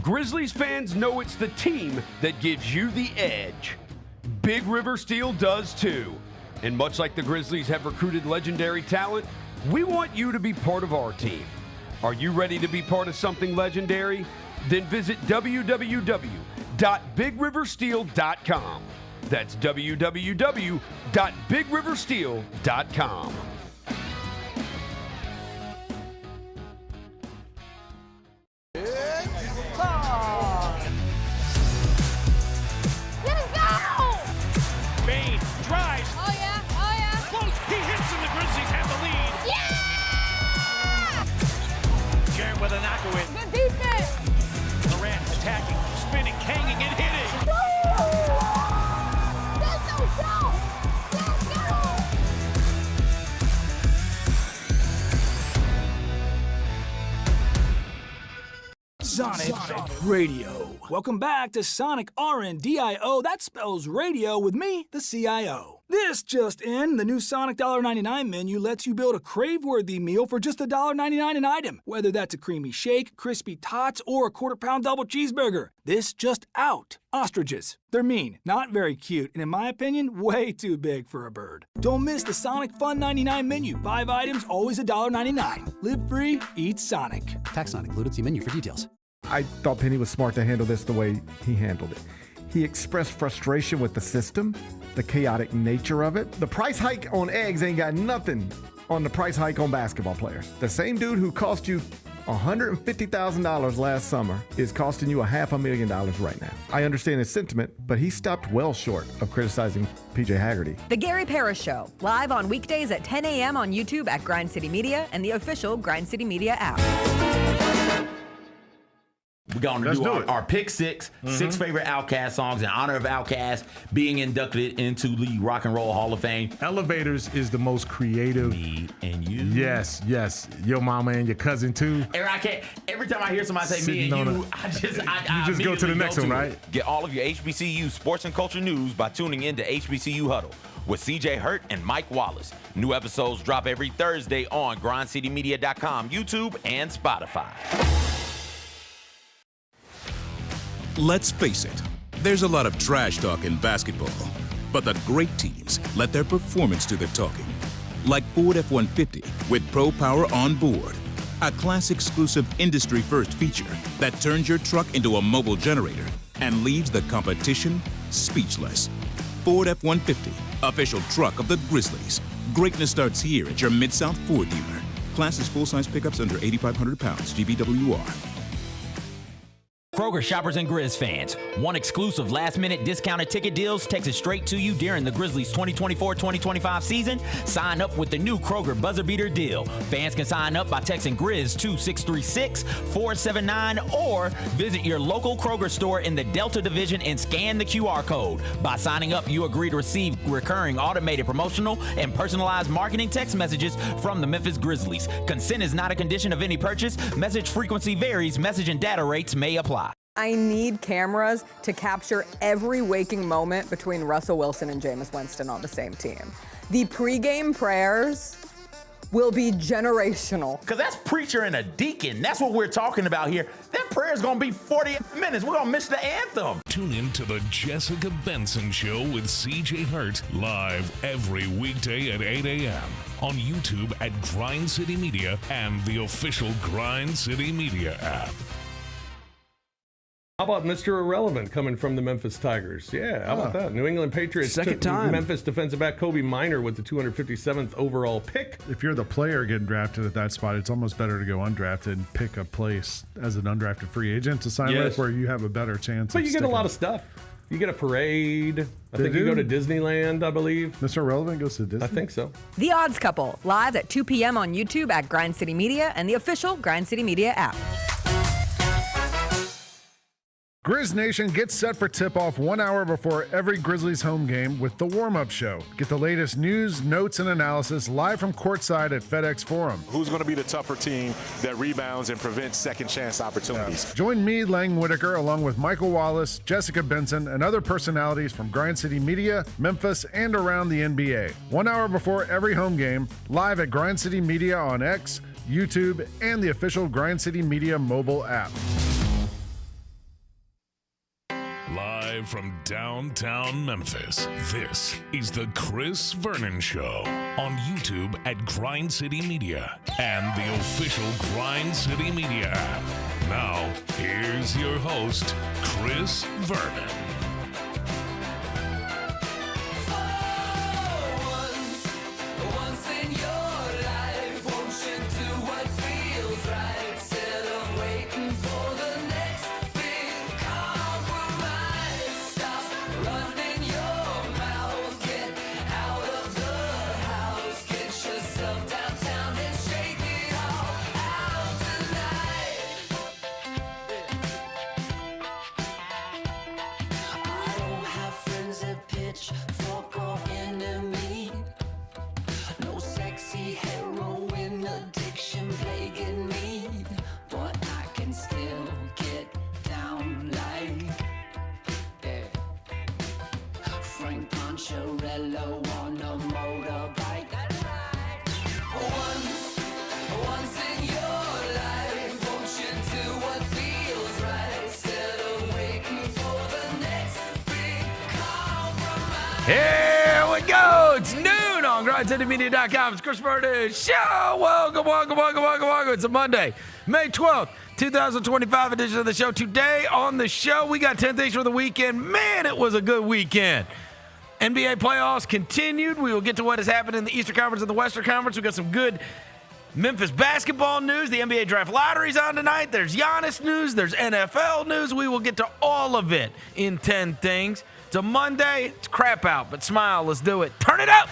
Grizzlies fans know it's the team that gives you the edge. Big River Steel does too. And much like the Grizzlies have recruited legendary talent, we want you to be part of our team. Are you ready to be part of something legendary? Then visit www.bigriversteel.com. That's www.bigriversteel.com. With a knockaway. Good defense. Durant attacking, spinning, hanging, and hitting. Let's go. Sonic Radio. Welcome back to Sonic RNDIO. That spells radio with me, the CIO. This just in, the new Sonic $1.99 menu lets you build a crave-worthy meal for just $1.99 an item, whether that's a creamy shake, crispy tots, or a quarter-pound double cheeseburger. This just out. Ostriches. They're mean, not very cute, and in my opinion, way too big for a bird. Don't miss the Sonic Fun 99 menu. 5 items, always $1.99. Live free, eat Sonic. Tax not included. See menu for details. I thought Penny was smart to handle this the way he handled it. He expressed frustration with the system, the chaotic nature of it. The price hike on eggs ain't got nothing on the price hike on basketball players. The same dude who cost you $150,000 last summer is costing you $500,000 right now. I understand his sentiment, but he stopped well short of criticizing PJ Haggerty. The Gary Parrish Show, live on weekdays at 10 a.m. on YouTube at Grind City Media and the official Grind City Media app. We're going to do our pick six favorite Outkast songs in honor of Outkast being inducted into the Rock and Roll Hall of Fame. Elevators is the most creative. Me and you. Yes. Your mama and your cousin too. And I can't. Every time I hear somebody say me and you, I just go to the next one, right? Get all of your HBCU sports and culture news by tuning in to HBCU Huddle with CJ Hurt and Mike Wallace. New episodes drop every Thursday on grindcitymedia.com, YouTube, and Spotify. Let's face it, there's a lot of trash talk in basketball, but the great teams let their performance do the talking. Like Ford F-150 with Pro Power on board, a class-exclusive industry-first feature that turns your truck into a mobile generator and leaves the competition speechless. Ford F-150, official truck of the Grizzlies. Greatness starts here at your Mid-South Ford dealer. Class is full-size pickups under 8,500 pounds, GVWR. Kroger shoppers and Grizz fans, one exclusive last-minute discounted ticket deals takes it straight to you during the Grizzlies 2024-2025 season. Sign up with the new Kroger Buzzer Beater deal. Fans can sign up by texting Grizz to 636-479 or visit your local Kroger store in the Delta Division and scan the QR code. By signing up, you agree to receive recurring automated promotional and personalized marketing text messages from the Memphis Grizzlies. Consent is not a condition of any purchase. Message frequency varies. Message and data rates may apply. I need cameras to capture every waking moment between Russell Wilson and Jameis Winston on the same team. The pregame prayers will be generational. Because that's preacher and a deacon. That's what we're talking about here. That prayer's going to be 40 minutes. We're going to miss the anthem. Tune in to the Jessica Benson Show with CJ Hurt live every weekday at 8 a.m. on YouTube at Grind City Media and the official Grind City Media app. How about Mr. Irrelevant coming from the Memphis Tigers? Yeah, how about that? New England Patriots Second took time. Memphis defensive back Kobe Minor with the 257th overall pick. If you're the player getting drafted at that spot, it's almost better to go undrafted and pick a place as an undrafted free agent to sign with where you have a better chance. But you get a lot of stuff. You get a parade. I think you go to Disneyland, I believe. Mr. Irrelevant goes to Disney? I think so. The Odds Couple, live at 2 p.m. on YouTube at Grind City Media and the official Grind City Media app. Grizz Nation gets set for tip-off 1 hour before every Grizzlies home game with the warm-up show. Get the latest news, notes, and analysis live from courtside at FedEx Forum. Who's going to be the tougher team that rebounds and prevents second-chance opportunities? Join me, Lang Whitaker, along with Michael Wallace, Jessica Benson, and other personalities from Grind City Media, Memphis, and around the NBA. 1 hour before every home game, live at Grind City Media on X, YouTube, and the official Grind City Media mobile app. Live from downtown Memphis, this is the Chris Vernon Show on YouTube at Grind City Media and the official Grind City Media app. Now, here's your host, Chris Vernon. Here we go. It's noon on GrindCityMedia.com. It's Chris Vernon Show. Welcome. It's a Monday, May 12th, 2025 edition of the show. Today on the show, we got 10 things for the weekend. Man, it was a good weekend. NBA playoffs continued. We will get to what has happened in the Eastern Conference and the Western Conference. We got some good Memphis basketball news. The NBA draft lottery's on tonight. There's Giannis news. There's NFL news. We will get to all of it in 10 things. It's a Monday. It's crap out, but smile. Let's do it. Turn it up.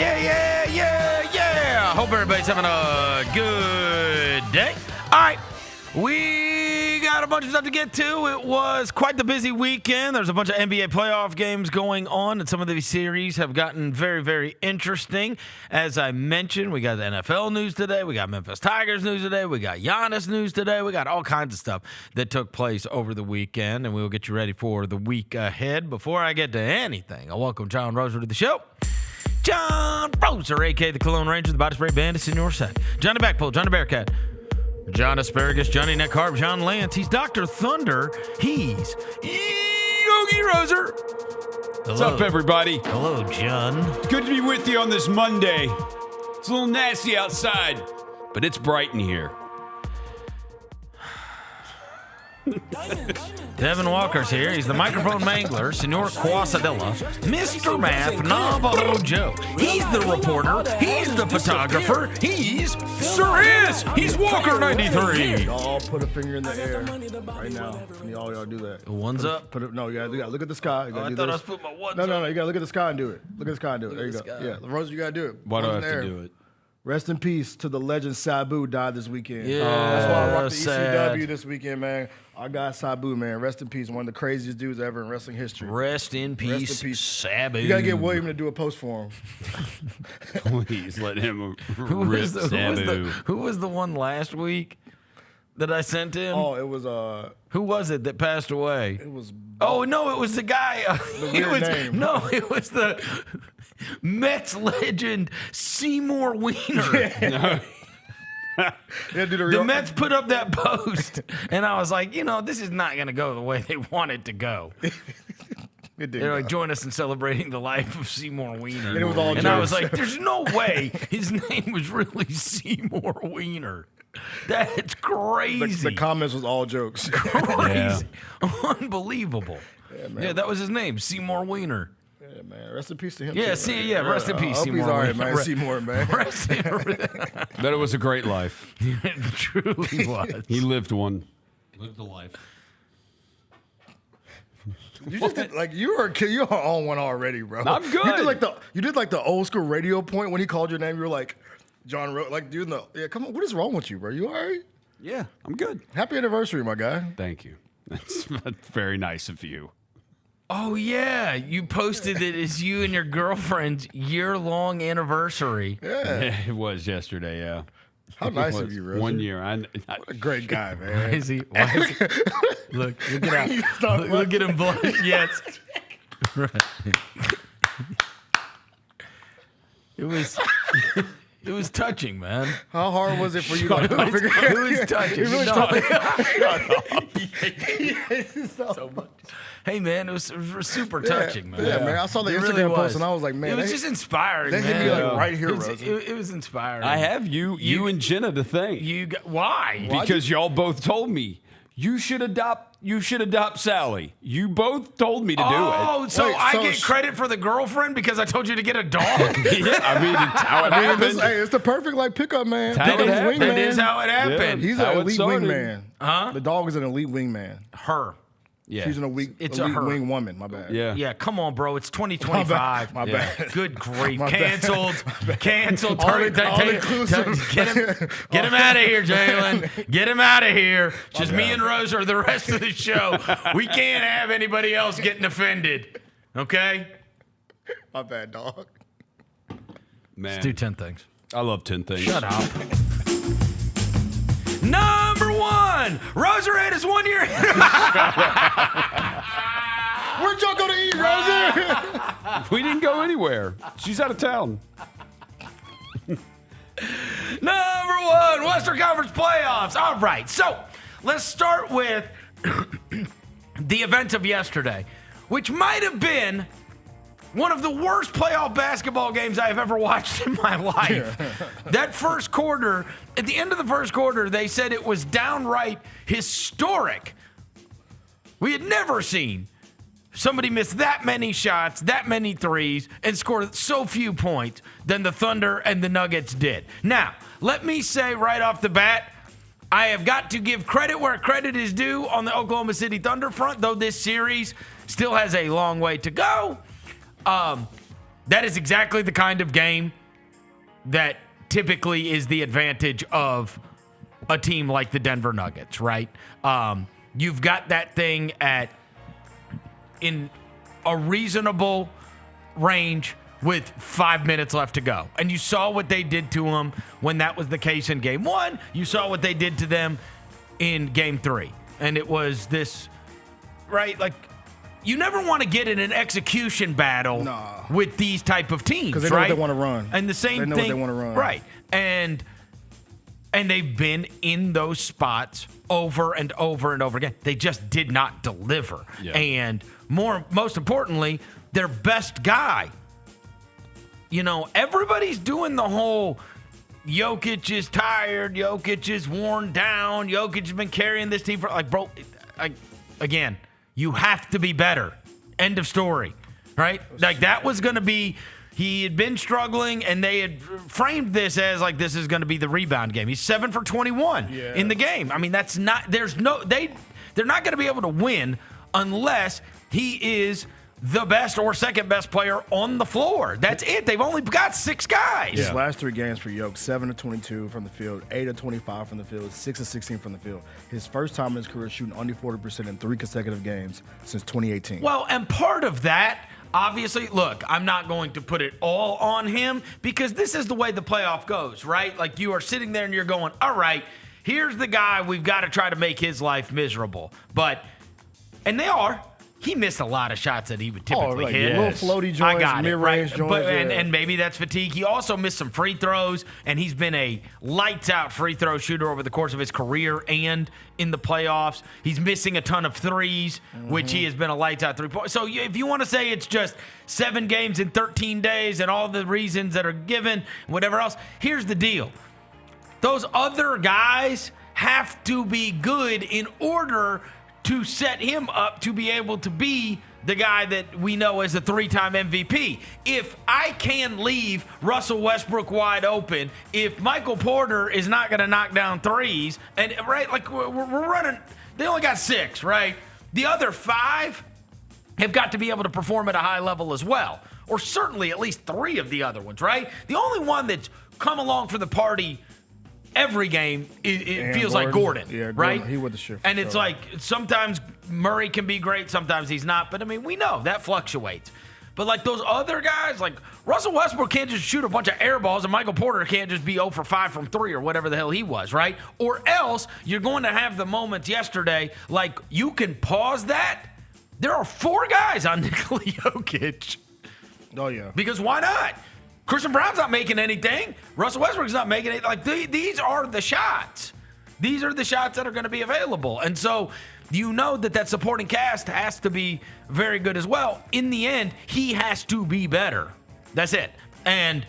Yeah. Hope everybody's having a good day. All right, we got a bunch of stuff to get to. It was quite the busy weekend. There's a bunch of NBA playoff games going on, and some of these series have gotten very, very interesting. As I mentioned, we got the NFL news today. We got Memphis Tigers news today. We got Giannis news today. We got all kinds of stuff that took place over the weekend, and we will get you ready for the week ahead. Before I get to anything, I welcome John Roser to the show. John Roser, a.k.a. the Cologne Ranger, the Body Spray Bandit, in your set. Johnny Backpull, Johnny Bearcat, John Asparagus, Johnny Neck Harp, John Lance. He's Dr. Thunder. He's Yogi Roser. What's up, everybody? Hello, John. It's good to be with you on this Monday. It's a little nasty outside, but it's bright in here. Devin Walker's here. He's the microphone mangler, Senor Quasadilla, Mr. Math, Navajo Joe. He's the reporter. He's the photographer. He's Sirius. He's Walker 93. Y'all put a finger in the air right now. Y'all do that. One's up. You gotta look at the sky. You I thought I was putting my ones No. up. You gotta look at the sky and do it. Look at the sky and do it. There you go. Yeah, Rosa, you gotta do it. Why do I have to do it? Rest in peace to the legend Sabu, died this weekend. Yeah, that's why I rocked the sad. ECW this weekend, man. I got Sabu, man. Rest in peace. One of the craziest dudes ever in wrestling history. Rest in peace, Sabu. You gotta get William to do a post for him. Please let him rip Sabu. Who was the one last week that I sent in? Oh, it was Who was it that passed away? It was. Oh no, it was the guy. The weird name. No, it was the Mets legend Seymour Wiener. Yeah. The Mets put up that post, and I was like, this is not going to go the way they want it to go. They're like, join us in celebrating the life of Seymour Wiener. And it was all and jokes. I was like, there's no way his name was really Seymour Wiener. That's crazy. The comments was all jokes. Crazy. Unbelievable. Yeah, man. Yeah, that was his name, Seymour Wiener. Yeah, man. Rest in peace to him. Yeah, too, rest in peace, I hope Seymour he's all right, Wiener. man. Seymour, man. That it was a great life. It truly was. He lived one. Lived a life. You just did, you're on one already, bro. I'm good. You did like the old school radio point when he called your name. You were like, John Rowe, come on, what is wrong with you, bro? You all right? Yeah, I'm good. Happy anniversary, my guy. Thank you. That's very nice of you. Oh, yeah. You posted it as you and your girlfriend's year-long anniversary. Yeah. It was yesterday, yeah. How nice of you, Rosie. 1 year. What a great guy, man. Why is he? Look at him. Look at him blush. Yes. Right. It was touching, man. How hard was it for you? It was touching. It really So much. Hey, man, it was super touching, man. Yeah, man. I saw the It Instagram really post and I was like, man. It was just inspiring, They man. hit me like right here, Rosie. It was inspiring. I have you and Jenna to thank. Why? Because y'all both told me you should adopt Sally. You both told me to do it. Oh, so I get credit for the girlfriend because I told you to get a dog? Yeah, I mean, it's how it happened. It's the perfect pickup man. That is how it happened. He's an elite wingman. Huh? The dog is an elite wingman. Her. Yeah. She's an elite her. wing woman. My bad. Yeah, come on, bro. It's 2025. My bad. Good grief. My bad. Canceled. All inclusive. Get him out of here, Jalen. Get him out of here. Just me and Rose are the rest of the show. We can't have anybody else getting offended. Okay? My bad, dog. Man. Let's do 10 things. I love 10 things. Shut up. Number 1, Rosarette is 1 year. Where'd y'all go to eat, Rosie? We didn't go anywhere. She's out of town. Number 1, Western Conference playoffs. All right, so let's start with the events of yesterday, which might have been one of the worst playoff basketball games I have ever watched in my life. That first quarter, at the end of the first quarter, they said it was downright historic. We had never seen somebody miss that many shots, that many threes, and score so few points than the Thunder and the Nuggets did. Now, let me say right off the bat, I have got to give credit where credit is due on the Oklahoma City Thunder front, though this series still has a long way to go. That is exactly the kind of game that typically is the advantage of a team like the Denver Nuggets, right? You've got that thing in a reasonable range with 5 minutes left to go. And you saw what they did to them when that was the case in game 1. You saw what they did to them in game 3. And it was this, right? Like, you never want to get in an execution battle with these type of teams, because they know right? what they want to run. And the same thing, they know what they want to run, right? And they've been in those spots over and over and over again. They just did not deliver. Yeah. And most importantly, their best guy. You know, everybody's doing the whole Jokic is tired, Jokic is worn down, Jokic has been carrying this team for bro. Again. You have to be better. End of story, right? Like, that was going to be, he had been struggling, and they had framed this as, like, this is going to be the rebound game. He's 7 for 21 in the game. I mean, they're not going to be able to win unless he is the best or second best player on the floor. That's it. They've only got 6 guys. His last 3 games for Yoke, 7 of 22 from the field, 8 of 25 from the field, 6 of 16 from the field. His first time in his career shooting under 40% in 3 consecutive games since 2018. Well, and part of that, obviously, look, I'm not going to put it all on him because this is the way the playoff goes, right? Like, you are sitting there and you're going, all right, here's the guy we've got to try to make his life miserable. And they are. He missed a lot of shots that he would typically hit. Little floaty joints, I got it, mid-range right? joints. And maybe that's fatigue. He also missed some free throws, and he's been a lights-out free throw shooter over the course of his career and in the playoffs. He's missing a ton of threes, which he has been a lights-out three-point. So if you want to say it's just 7 games in 13 days and all the reasons that are given, whatever else, here's the deal. Those other guys have to be good in order to set him up to be able to be the guy that we know as a 3-time MVP. If I can leave Russell Westbrook wide open, if Michael Porter is not going to knock down threes, and right, like we're running, they only got 6, right? The other 5 have got to be able to perform at a high level as well, or certainly at least 3 of the other ones, right? The only one that's come along for the party every game it feels like Gordon, Yeah, right? He with the shift. And it's like sometimes Murray can be great, sometimes he's not. But I mean, we know that fluctuates. But like those other guys, like Russell Westbrook can't just shoot a bunch of air balls, and Michael Porter can't just be 0 for 5 from 3 or whatever the hell he was, right? Or else you're going to have the moments yesterday, like you can pause that. There are 4 guys on Nikola Jokic. Oh, yeah. Because why not? Christian Brown's not making anything. Russell Westbrook's not making it. Like these are the shots. These are the shots that are going to be available. And so you know that supporting cast has to be very good as well. In the end, he has to be better. That's it. And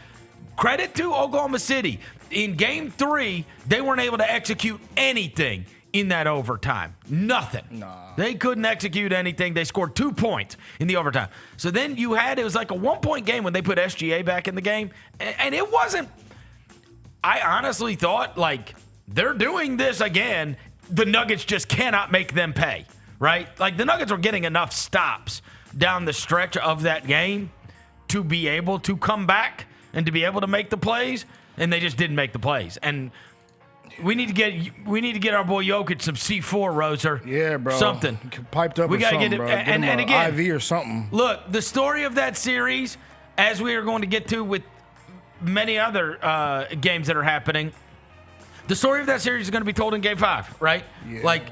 credit to Oklahoma City. In Game 3, they weren't able to execute anything in that overtime. Nothing. Nah. They couldn't execute anything. They scored 2 points in the overtime. So then it was like a 1-point game when they put SGA back in the game. And it wasn't, I honestly thought, like, they're doing this again. The Nuggets just cannot make them pay, right? Like, the Nuggets were getting enough stops down the stretch of that game to be able to come back and to be able to make the plays, and they just didn't make the plays. And we need to get our boy Jokic some C4, Roser. Yeah, bro. Something. Piped up We or gotta something, get it. bro. And Get him again, IV or something. Look, the story of that series, as we are going to get to with many other games that are happening, the story of that series is going to be told in Game 5, right? Yeah. Like,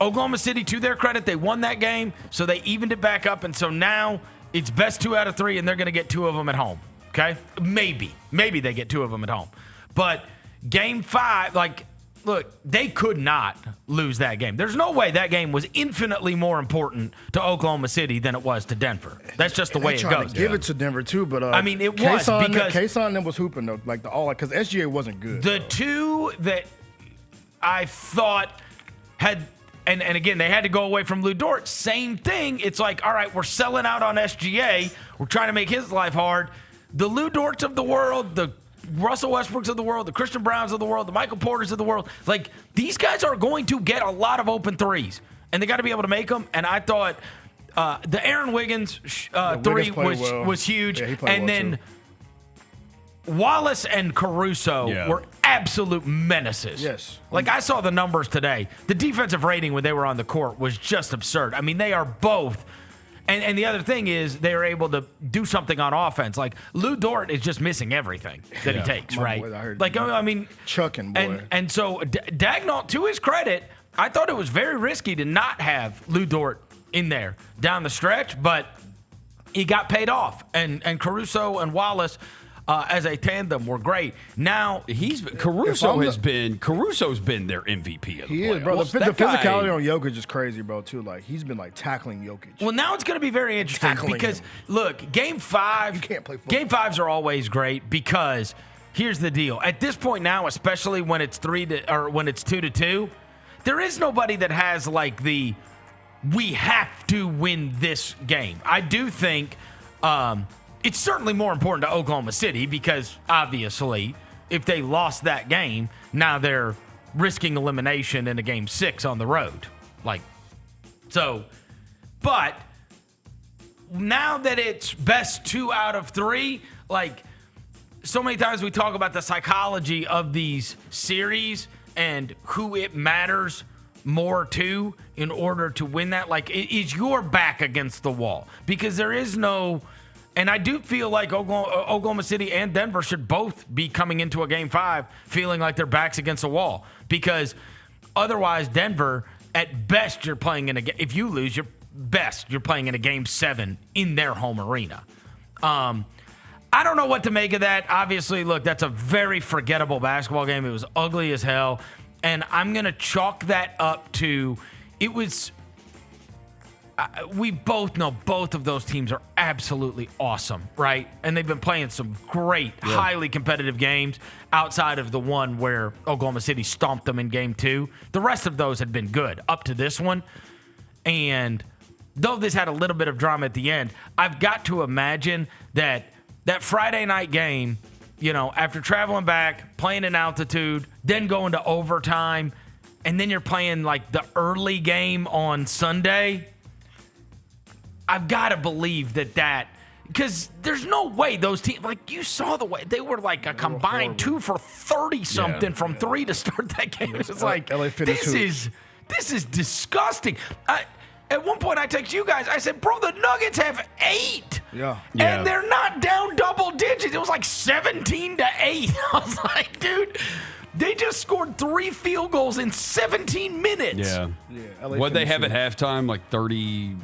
Oklahoma City, to their credit, they won that game, so they evened it back up, and so now it's best 2 out of 3, and they're going to get 2 of them at home, okay? Maybe they get 2 of them at home. But Game 5, like, look, they could not lose that game. There's no way that game was infinitely more important to Oklahoma City than it was to Denver. That's just the way it goes. Give it to Denver too, but I mean, it was because Kason them was hooping though, like because SGA wasn't good. The 2 that I thought had, and again, they had to go away from Lou Dort. Same thing. It's like, all right, we're selling out on SGA. We're trying to make his life hard. The Lou Dorts of the world, the Russell Westbrooks of the world, the Christian Browns of the world, the Michael Porters of the world, like, these guys are going to get a lot of open threes, and they got to be able to make them. And I thought the Aaron Wiggins 3 was huge. Yeah, he played and well then too. Wallace and Caruso were absolute menaces. Yes. Like, I saw the numbers today. The defensive rating when they were on the court was just absurd. I mean, they are both. And the other thing is they are able to do something on offense. Like, Lou Dort is just missing everything that he takes, right? Boy, I mean, chucking, boy. And so Dagnall, to his credit, I thought it was very risky to not have Lou Dort in there down the stretch, but he got paid off. And Caruso and Wallace, as a tandem, were great. Now Caruso's been their MVP of the He playoffs. is, bro. The That guy- physicality on Jokic is crazy, bro. Too, like he's been like tackling Jokic. Well, now it's going to be very interesting Tackling because him. look, Game 5. You can't play football. Game 5s are always great because here's the deal. At this point now, especially when it's 2-2, there is nobody that has like the we have to win this game. I do think it's certainly more important to Oklahoma City because obviously if they lost that game, now they're risking elimination in a Game 6 on the road. But now that it's best 2 out of 3, like, so many times we talk about the psychology of these series and who it matters more to in order to win that. Like, is your back against the wall? Because there is no, and I do feel like Oklahoma City and Denver should both be coming into a Game 5 feeling like their back's against the wall. Because otherwise, Denver, at best, you're playing in a, if you lose, you're playing in a Game 7 in their home arena. I don't know what to make of that. Obviously, look, that's a very forgettable basketball game. It was ugly as hell. And I'm going to chalk that up to, it was, we both know both of those teams are absolutely awesome, right? And they've been playing some great, highly competitive games outside of the one where Oklahoma City stomped them in Game 2. The rest of those had been good up to this one. And though this had a little bit of drama at the end, I've got to imagine that Friday night game, you know, after traveling back, playing in altitude, then going to overtime, and then you're playing like the early game on Sunday, I've got to believe that Because there's no way those teams, like you saw the way they were like a combined 2 for 30 something from 3 to start that game. It's like this is disgusting. At one point, I texted you guys. I said, "Bro, the Nuggets have 8, and they're not down double digits. It was like 17-8." I was like, "Dude, they just scored 3 field goals in 17 minutes." Yeah. What they have at halftime, like 30.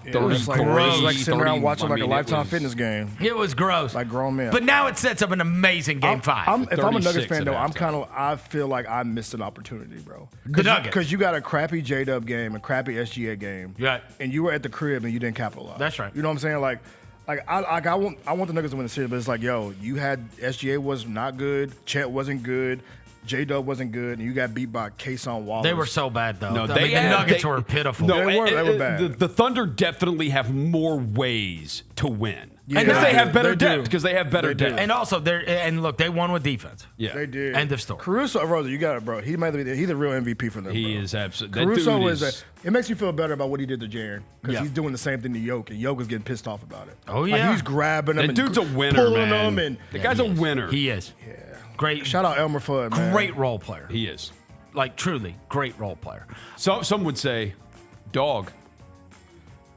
It was like, gross. like sitting around watching like a Lifetime Fitness game. It was gross, like grown men. But now it sets up an amazing game 5. If I'm a Nuggets fan, though, I feel like I missed an opportunity, bro. The Nuggets, because you got a crappy J-Dub game, a crappy SGA game, and you were at the crib and you didn't capitalize. That's right. You know what I'm saying? Like I want the Nuggets to win the series, but it's like, yo, you had SGA was not good, Chet wasn't good. J-Dub wasn't good, and you got beat by Kason Wallace. They were so bad, though. No, the Nuggets were pitiful. No, they were bad. The Thunder definitely have more ways to win. Yeah, because they have better they depth. do. Because they have better depth. And also, look, they won with defense. Yeah, they did. End of story. Caruso, Rosa, you got it, bro. He's the real MVP for them. He bro. is absolutely. Caruso it makes you feel better about what he did to Jaren because he's doing the same thing to Yoke, and Yoke is getting pissed off about it. Oh yeah, like, he's grabbing him. That dude's a winner, pulling man. him, and the guy's a winner. He is. Yeah. Great. Shout out Elmer Fudd, man. Great role player. He is. Like, truly, great role player. So some would say, dog.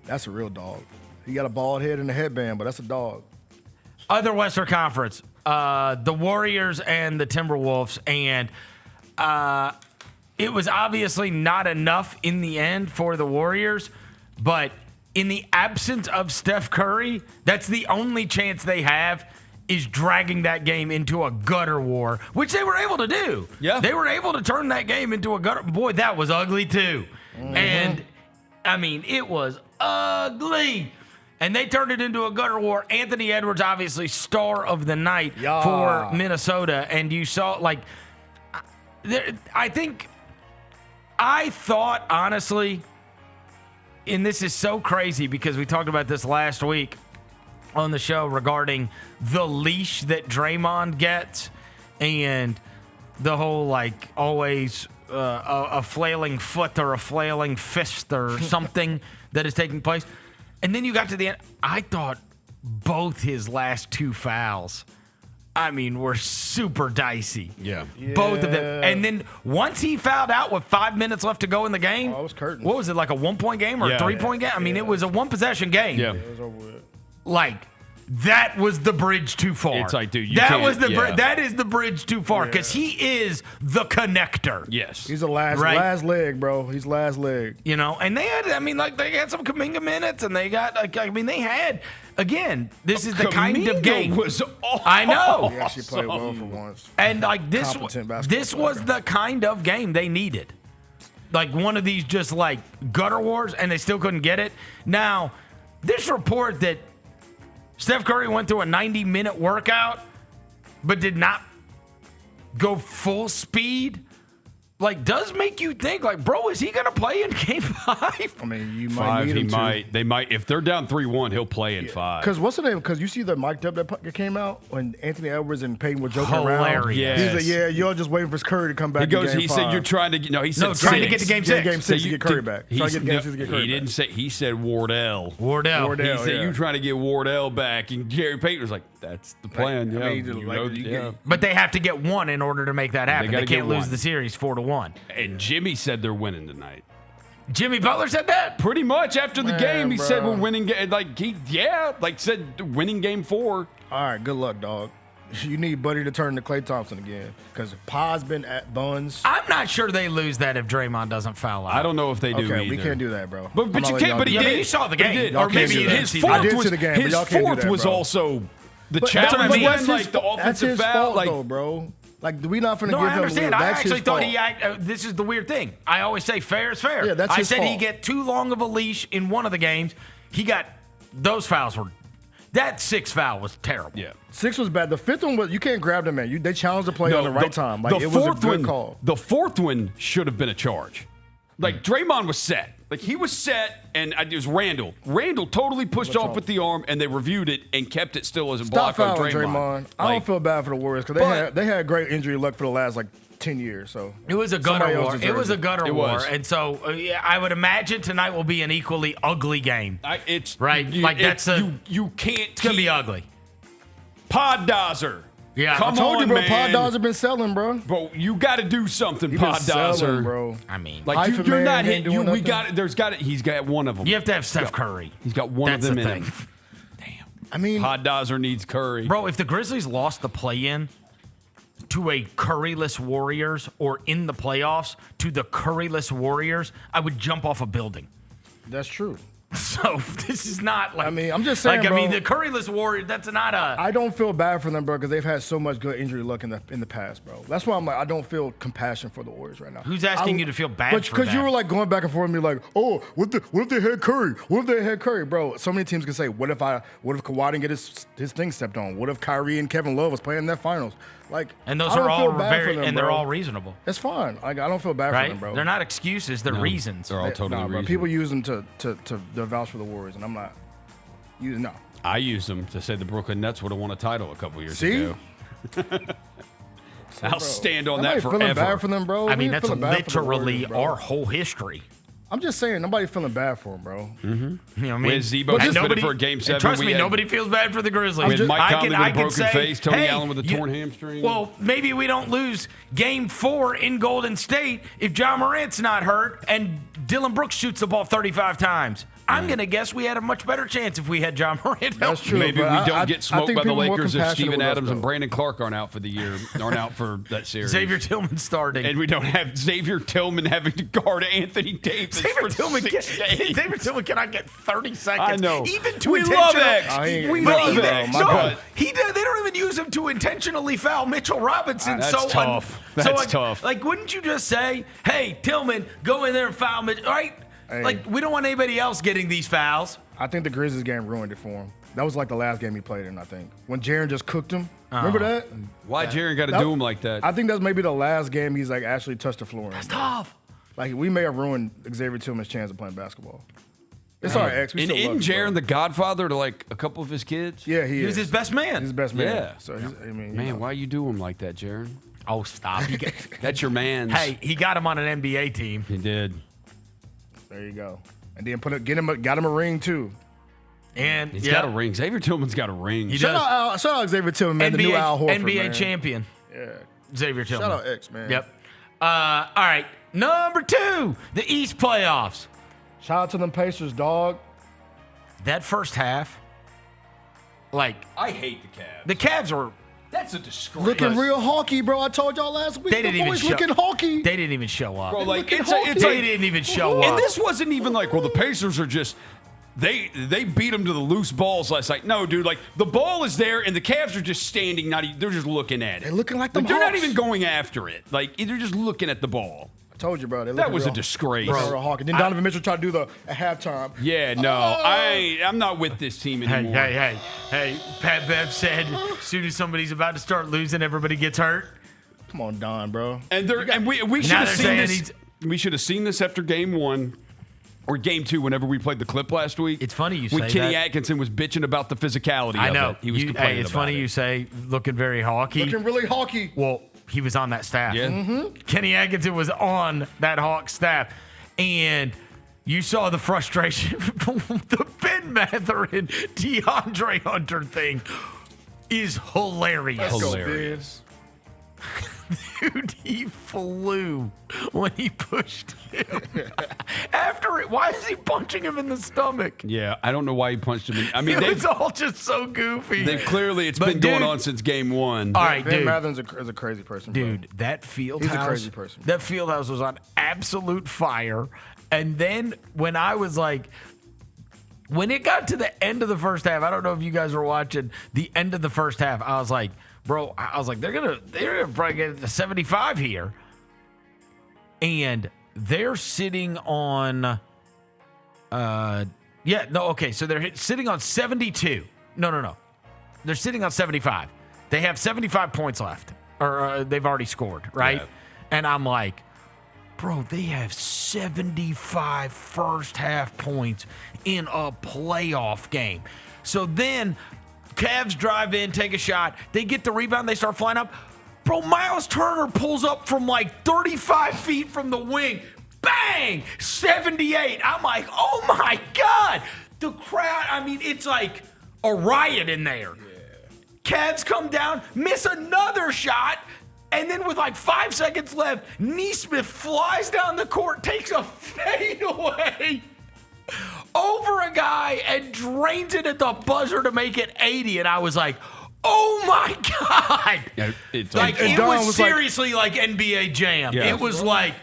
That's a real dog. He got a bald head and a headband, but that's a dog. Other Western Conference, the Warriors and the Timberwolves, and it was obviously not enough in the end for the Warriors, but in the absence of Steph Curry, that's the only chance they have is dragging that game into a gutter war, which they were able to do. Yeah. They were able to turn that game into a gutter. Boy, that was ugly too. Mm-hmm. And, I mean, it was ugly. And they turned it into a gutter war. Anthony Edwards, obviously, star of the night for Minnesota. And you saw, like, I thought, honestly, and this is so crazy because we talked about this last week on the show regarding the leash that Draymond gets and the whole, like, always a flailing foot or a flailing fist or something that is taking place. And then you got to the end. I thought both his last 2 fouls, I mean, were super dicey. Yeah. Both of them. And then once he fouled out with 5 minutes left to go in the game, it was curtains. What was it, like a 1-point game or a 3-point game? I mean, it was a 1-possession game. Yeah. It was over with. Like, that was the bridge too far. It's like, dude, that is the bridge too far because he is the connector. Yes. He's the last leg, bro. He's last leg. You know, and they had, they had some Kuminga minutes, and they got, they had, again, this is the kind of game. Was awesome. I know. He actually played well for once. And, like, this was the kind of game they needed. Like, one of these just, like, gutter wars, and they still couldn't get it. Now, this report that Steph Curry went through a 90-minute workout but did not go full speed, like, does make you think, like, bro, is he going to play in Game 5? I mean, you might need him to. They might. If they're down 3-1, he'll play in 5. Because what's the name? Because you see the mic'd up that came out when Anthony Edwards and Peyton were joking Hilarious. around. Yes. He's like, yeah, y'all just waiting for Curry to come back. He said you're trying to get. No, he said trying to get to Game 6. Game 6 to get Curry back. Trying to get Game 6 to get Curry He didn't say. He said Wardell. Wardell. He said you trying to get Wardell back, and Jerry Payton was like, "That's the plan." But they have to get one in order to make that happen. They can't lose one. the series 4-1. And Jimmy said they're winning tonight. Jimmy Butler said that? Pretty much after the game, he bro. said we're winning. Said winning Game 4. All right, good luck, dog. You need Buddy to turn to Klay Thompson again because Pa's been at Buns. I'm not sure they lose that if Draymond doesn't foul out. I don't know if they do Okay, either. we can't do that, bro. But you can't. But he did. You saw the game, Or maybe his fourth I did was see the game, but his y'all can't do fourth that, was bro. also the But challenge. that's When, his like the That's offensive his foul, fault, like though, bro. Like, we not finna No, give I him understand. I That's actually his thought fault. this is the weird thing. I always say fair is fair. Yeah, that's I his said he fault. get too long of a leash in one of the games. He got those fouls were. That 6th foul was terrible. Yeah. 6 was bad. The 5th one was, you can't grab the man. They challenged the play on the right time. Like, it was a good call. The 4th one should have been a charge. Like, Draymond was set. Like, he was set, and it was Randall. Randall totally pushed off with the arm, and they reviewed it and kept it still as a Stop block on fouling Draymond. Draymond. I don't feel bad for the Warriors because they had great injury luck for the last, like, 10 years. So it was a somebody gutter else war. It deserves was a gutter It war, was. and so I would imagine tonight will be an equally ugly game. It's right. you can't. It's gonna be ugly. Pod Dozer. Yeah, Come I told on, you, bro. man. Pod Dozer been selling, bro. Bro, you got to do something, He been Pod selling, Dozer, bro. I mean, like Hyphen you're man not ain't hitting. doing We nothing. got it. There's got it. He's got one of them. you have to have Steph Curry. He's got one That's of them the in thing. him. I mean, Pod Dozer needs Curry. Bro, if the Grizzlies lost the play-in to a Curryless Warriors or in the playoffs to the Curryless Warriors, I would jump off a building. that's true. So this is not like. I mean, I'm just saying, like, I mean, bro. the Curryless Warriors. That's not a. I don't feel bad for them, bro, because they've had so much good injury luck in the past, bro. That's why I'm like, I don't feel compassion for the Warriors right now. Who's asking you to feel bad for Because you that? were like going back and forth with me, like, oh, what if they had Curry? What if they had Curry, bro? So many teams can say, what if Kawhi didn't get his thing stepped on? What if Kyrie and Kevin Love was playing in that finals? Like, And those I don't are all feel bad for very, them, and they're bro. all reasonable, It's fine. Like, I don't feel bad right? for them, bro. They're not excuses; they're reasons. They're all totally Nah, bro. reasonable. People use them to vouch for the Warriors, and I'm not. No. I used them to say the Brooklyn Nets would have won a title a couple years See? ago. I'll stand on Nobody that feeling forever. bad for them, bro. I We mean, ain't that's feeling bad for the literally Warriors, bro. our whole history. I'm just saying, nobody feeling bad for them, bro. You know what I mean? When Zebo And suspended for a game 7, and trust we me, had- nobody feels bad for the Grizzlies. With Mike Conley with a I can broken say, face, Tony hey, Allen with a torn hamstring. Well, maybe we don't lose Game 4 in Golden State if John Morant's not hurt and Dylan Brooks shoots the ball 35 times. I'm going to guess we had a much better chance if we had John Morant. That's true. Maybe we but don't I get smoked think by the people more Lakers if compassionate Steven with us, Adams and though. Brandon Clark aren't out for the year, aren't out for that series. Xavier Tillman starting. And we don't have Xavier Tillman having to guard Anthony Davis. Xavier for 6 days. cannot get 30 seconds. I know. Even to We love intentional- X. Oh, he ain't- We but love even- X. my No, God. they don't even use him to intentionally foul Mitchell Robinson. That's so tough. so That's like, tough. Like, wouldn't you just say, "Hey, Tillman, go in there and foul Mitchell"? Right? Hey. Like, we don't want anybody else getting these fouls. I think the Grizzlies game ruined it for him. That was like the last game he played in, I think. When Jaren just cooked him. Remember that? Why Jaren got to That- do him like that? I think that's maybe the last game he's like actually touched the floor in. That's tough. Like, we may have ruined Xavier Tillman's chance of playing basketball. It's all right, X. We And still love isn't you, bro. Jaren the godfather to like a couple of his kids? Yeah, He was his best man. He's his best man. Yeah. So, I mean, Man, you know. why you do him like that, Jaren? Oh, stop. That's your man's. Hey, he got him on an NBA team. He did. There you go. And then got him a ring, too. And He's got a ring. Xavier Tillman's got a ring. Shout out Xavier Tillman, man. The new Al Horford, NBA man. champion. Yeah. Xavier Tillman. Shout out X, man. Yep. All right. Number 2, the East playoffs. Shout out to them Pacers, dog. That first half, like, I hate the Cavs. the Cavs were. That's a disgrace. Looking real hawky, bro. I told y'all last week. They didn't the even boys show. looking hawky. They didn't even show up. Bro, like looking it's hawky. it's They like, didn't even show and up. this wasn't even like, well, the Pacers are just they beat them to the loose balls last night. No, dude, like the ball is there and the Cavs are just standing, they're just looking at it. They're looking like them they're not Hawks. even going after it. Like they're just looking at the ball. I told you, bro. They That looking was a real- disgrace. looking real hawky. Then Donovan Mitchell tried to do at halftime. Yeah, no, I'm not with this team anymore. Hey, Pat Bev said as soon as somebody's about to start losing, everybody gets hurt. Come on, Don, bro. And we should Now have they're seen saying this. We should have seen this after game 1 or game 2. Whenever we played the clip last week, It's funny you when say Kenny that. Atkinson was bitching about the physicality. I of know. it. He was complaining It's about funny it. you say looking very hawky. Looking really hawky. Well, he was on that staff. Yeah. Kenny Atkinson was on that Hawks staff. And you saw the frustration. The Ben Mather and DeAndre Hunter thing is hilarious. Let's go, Hilarious. Dude, he flew when he pushed him. After it, why is he punching him in the stomach? Yeah, I don't know why he punched him. I mean, It was all just so goofy. it's But been going dude- on since game 1. All right, Ben dude. Mather's is a crazy person, bro. Dude, that field He's a house. crazy person. That field house was on absolute fire. And then when I was like, when it got to the end of the first half, I don't know if you guys were watching the end of the first half. I was like, bro, they're gonna probably get to 75 here. And they're sitting on so they're sitting on 72. No. They're sitting on 75. They have 75 points left. Or they've already scored, right? Yeah. And I'm like, bro, they have 75 first half points in a playoff game. So then Cavs drive in, take a shot. They get the rebound. They start flying up. Bro, Miles Turner pulls up from like 35 feet from the wing. Bang! 78. I'm like, oh my God. The crowd, I mean, it's like a riot in there. Cavs come down, miss another shot, and then with like 5 seconds left, Neesmith flies down the court, takes a fadeaway over a guy and drains it at the buzzer to make it 80. And I was like, oh my God. Yeah, it was seriously like NBA Jam. Yeah. It was like,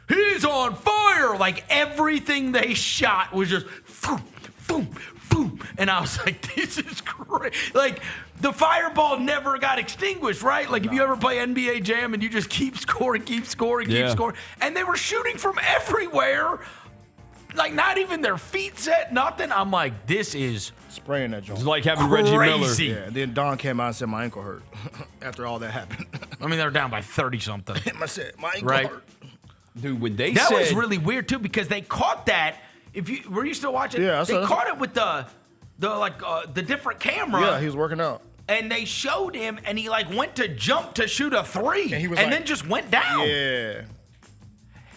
he's on fire. Like everything they shot was just boom, boom, boom. And I was like, this is great. Like the fireball never got extinguished, right? Like if you ever play NBA Jam and you just keep scoring. And they were shooting from everywhere. Like not even their feet set, nothing. I'm like, this is spraying that joint. It's like having Reggie Miller. Yeah, then Don came out and said my ankle hurt after all that happened. I mean, they were down by 30 something. My ankle hurt. Dude, when they that said was really weird too because they caught that. Were you still watching? Yeah, they caught it with the different camera. Yeah, he was working out. And they showed him, and he like went to jump to shoot a three, and then just went down. Yeah.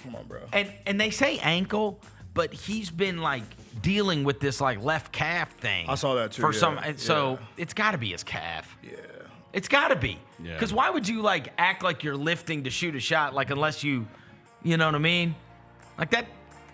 Come on, bro. And they say ankle, but he's been like dealing with this like left calf thing. I saw that too. For some, so it's got to be his calf. Yeah. It's got to be. Yeah. Because why would you like act like you're lifting to shoot a shot like unless you know what I mean? Like that.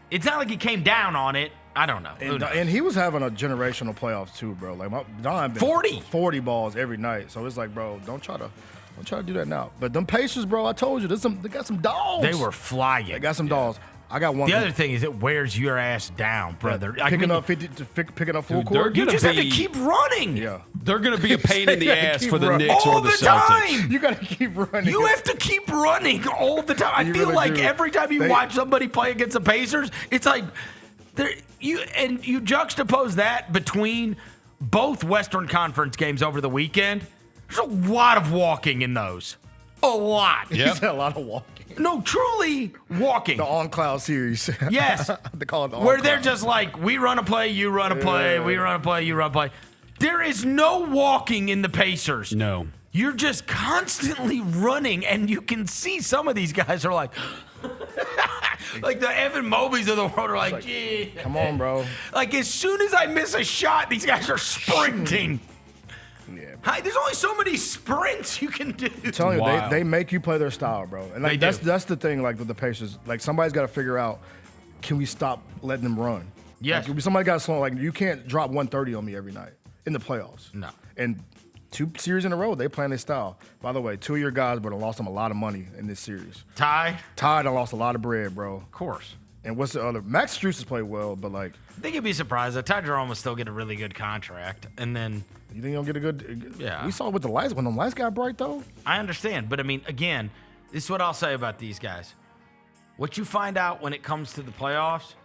It's not like he came down on it. I don't know. And he was having a generational playoffs too, bro. Like Don been 40 balls every night. So it's like, bro, don't try to do that now. But them Pacers, bro, I told you, they got some dogs. They were flying. They got some dogs. I got one. The other thing is it wears your ass down, brother. Picking up full court. You just have to keep running. Yeah. They're going to be a pain in the ass for the running. Knicks all or the the Celtics. time. You got to keep running. You have to keep running all the time. I You feel really like do. every time you watch somebody play against the Pacers, it's like you juxtapose that between both Western Conference games over the weekend. There's a lot of walking in those. A lot. You said a lot of walking. No, truly walking. The On Cloud series. Yes. They call it the On Where Cloud. they're just like, we run a play, you run a play, we run a play, you run a play. There is no walking in the Pacers. No. You're just constantly running, and you can see some of these guys are like, like the Evan Mobley's of the world are like, gee. Come on, bro. Like as soon as I miss a shot, these guys are sprinting. Yeah, Hi, there's only so many sprints you can do. I'm telling you, they make you play their style, bro. And like They that's the thing, like with the Pacers. Like somebody's got to figure out, can we stop letting them run? Yes. Like, somebody got to slow. Like you can't drop 130 on me every night in the playoffs. No. And 2 series in a row, they playing their style. By the way, 2 of your guys, but I lost them a lot of money in this series. Ty, I lost a lot of bread, bro. of course. And what's the other? Max Strus has played well, but like, I think you'd be surprised that Ty Jerome will still get a really good contract, and then. you think he'll get a good? Yeah. We saw it with the lights when the lights got bright though. I understand, but I mean, again, this is what I'll say about these guys. What you find out when it comes to the playoffs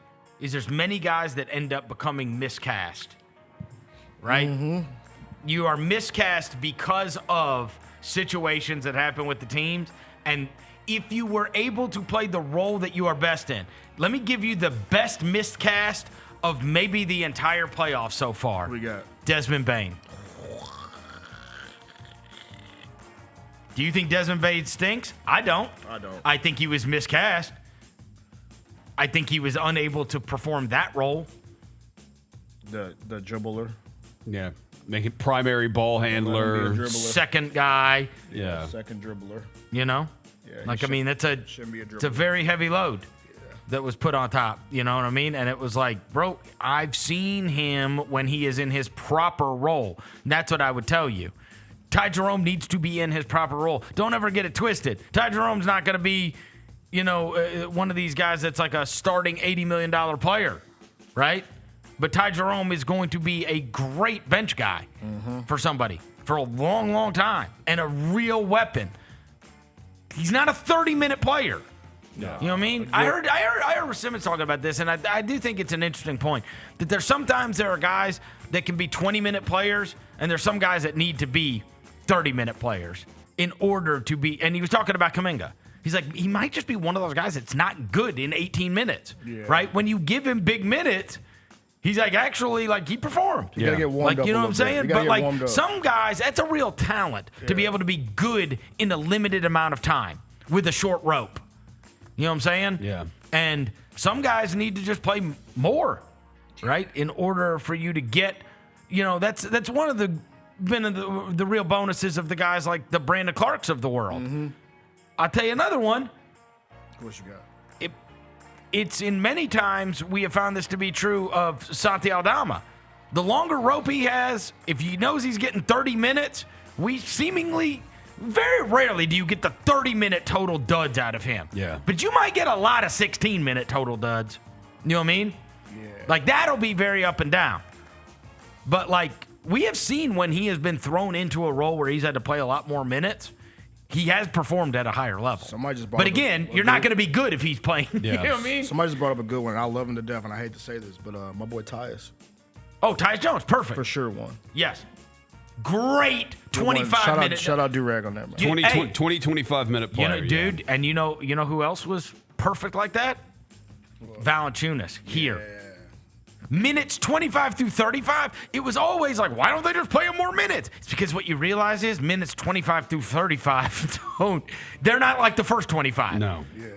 is there's many guys that end up becoming miscast, right? Mm-hmm. You are miscast because of situations that happen with the teams, and if you were able to play the role that you are best in, let me give you the best miscast of maybe the entire playoffs so far. We got Desmond Bane. Do you think Desmond Bane stinks? I don't. I think he was miscast. I think he was unable to perform that role. the dribbler. Yeah. Make it primary ball handler. Second guy. Yeah. Second dribbler. You know? Yeah, like, I mean, it's a dribbler. very heavy load that was put on top. You know what I mean? And it was like, bro, I've seen him when he is in his proper role. And that's what I would tell you. Ty Jerome needs to be in his proper role. Don't ever get it twisted. Ty Jerome's not going to be, one of these guys that's like a starting $80 million player, right? But Ty Jerome is going to be a great bench guy for somebody for a long, long time and a real weapon. He's not a 30-minute player. No. You know what I mean? I heard Simmons talking about this, and I do think it's an interesting point that there are guys that can be 20-minute players, and there's some guys that need to be 30-minute players in order to be. And he was talking about Kuminga. He's like, he might just be one of those guys that's not good in 18 minutes, right? When you give him big minutes, He's like, actually, like, he performed. You gotta get warmed up. You know what I'm saying? But, like, some some guys, that's a real talent to be able to be good in a limited amount of time with a short rope. You know what I'm saying? Yeah. And some guys need to just play more, right? In order for you to get, that's one of the real bonuses of the guys like the Brandon Clarks of the world. Mm-hmm. I'll tell you another one. What you got? It's in many times we have found this to be true of Santi Aldama. The longer rope he has, if he knows he's getting 30 minutes, we seemingly, very rarely do you get the 30-minute total duds out of him. Yeah. But you might get a lot of 16-minute total duds. You know what I mean? Yeah. Like, that'll be very up and down. But, like, we have seen when he has been thrown into a role where he's had to play a lot more minutes, he has performed at a higher level. But again, you're not going to be good if he's playing. Yeah. You know what I mean? Somebody just brought up a good one. I love him to death, and I hate to say this, but my boy Tyus. Oh, Tyus Jones, perfect. For sure one. Yes. Great 25-minute. Shout out Durag on that, man. 25-minute player. Dude, and you know who else was perfect like that? Valanciunas here. Minutes 25 through 35, it was always like, why don't they just play him more minutes? It's because what you realize is minutes 25 through 35 they're not like the first 25. No. Yeah.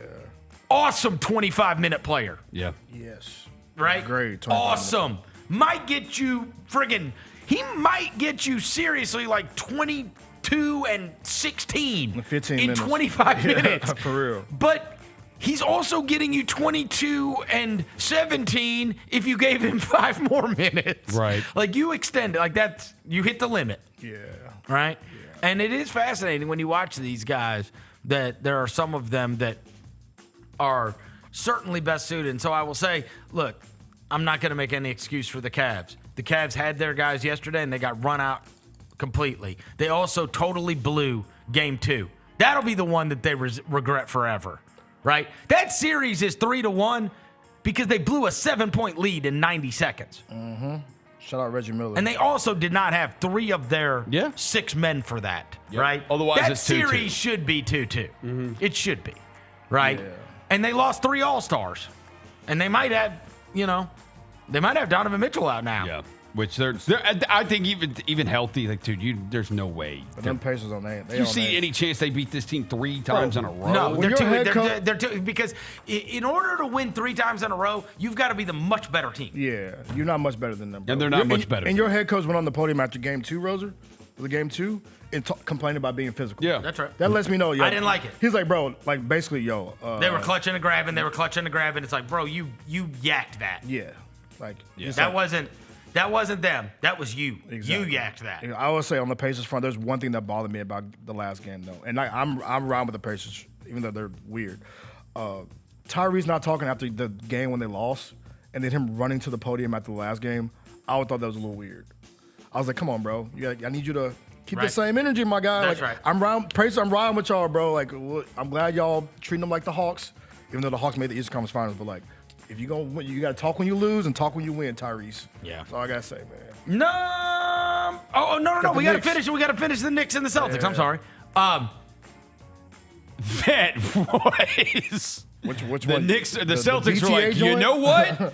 Awesome 25-minute player. Yeah. Yes. Right? Great. Awesome. Might get you he might get you seriously like 22 and 16 15 in minutes. 25 minutes. For real. But he's also getting you 22 and 17 if you gave him 5 more minutes. Right. Like, you extend it. Like, you hit the limit. Yeah. Right? Yeah. And it is fascinating when you watch these guys that there are some of them that are certainly best suited. And so I will say, look, I'm not going to make any excuse for the Cavs. The Cavs had their guys yesterday, and they got run out completely. They also totally blew Game 2. That'll be the one that they regret forever. Right? That series is 3-1 because they blew a 7-point lead in 90 seconds. Mm-hmm. Shout out Reggie Miller. And they also did not have 3 of their 6 men for that, right? Otherwise, that it's 2-2. series should be 2-2. Mm-hmm. It should be, right? Yeah. And they lost 3 All-Stars. And they might have, Donovan Mitchell out now. Yeah. Which they're I think even healthy, like, dude, there's no way. But them Pacers on that. You see any chance they beat this team 3 times in a row? No, they're too, because in order to win 3 times in a row, you've got to be the much better team. Yeah, you're not much better than them, bro. And they're not much better. And your head coach went on the podium after Game 2, Roser, for the Game 2, and complaining about being physical. Yeah. That's right. That lets me know, yo. I didn't like it. He's like, bro, like, basically, they were clutching and grabbing. It's like, bro, you yacked that. Yeah. Like, That wasn't them. That was you. Exactly. You yacked that. I always say on the Pacers front, there's one thing that bothered me about the last game, though. And I'm around with the Pacers, even though they're weird. Tyrese not talking after the game when they lost, and then him running to the podium after the last game. I always thought that was a little weird. I was like, come on, bro. I need you to keep the same energy, my guy. That's like, right. I'm riding with y'all, bro. Like, I'm glad y'all treating them like the Hawks, even though the Hawks made the Eastern Conference Finals. But, like, if you're going to win, you got to talk when you lose and talk when you win, Tyrese. Yeah. That's all I got to say, man. No. Oh, no. We got to finish. We got to finish the Knicks and the Celtics. Yeah. I'm sorry. That was... Which the one? Knicks, the Celtics were like, you know what?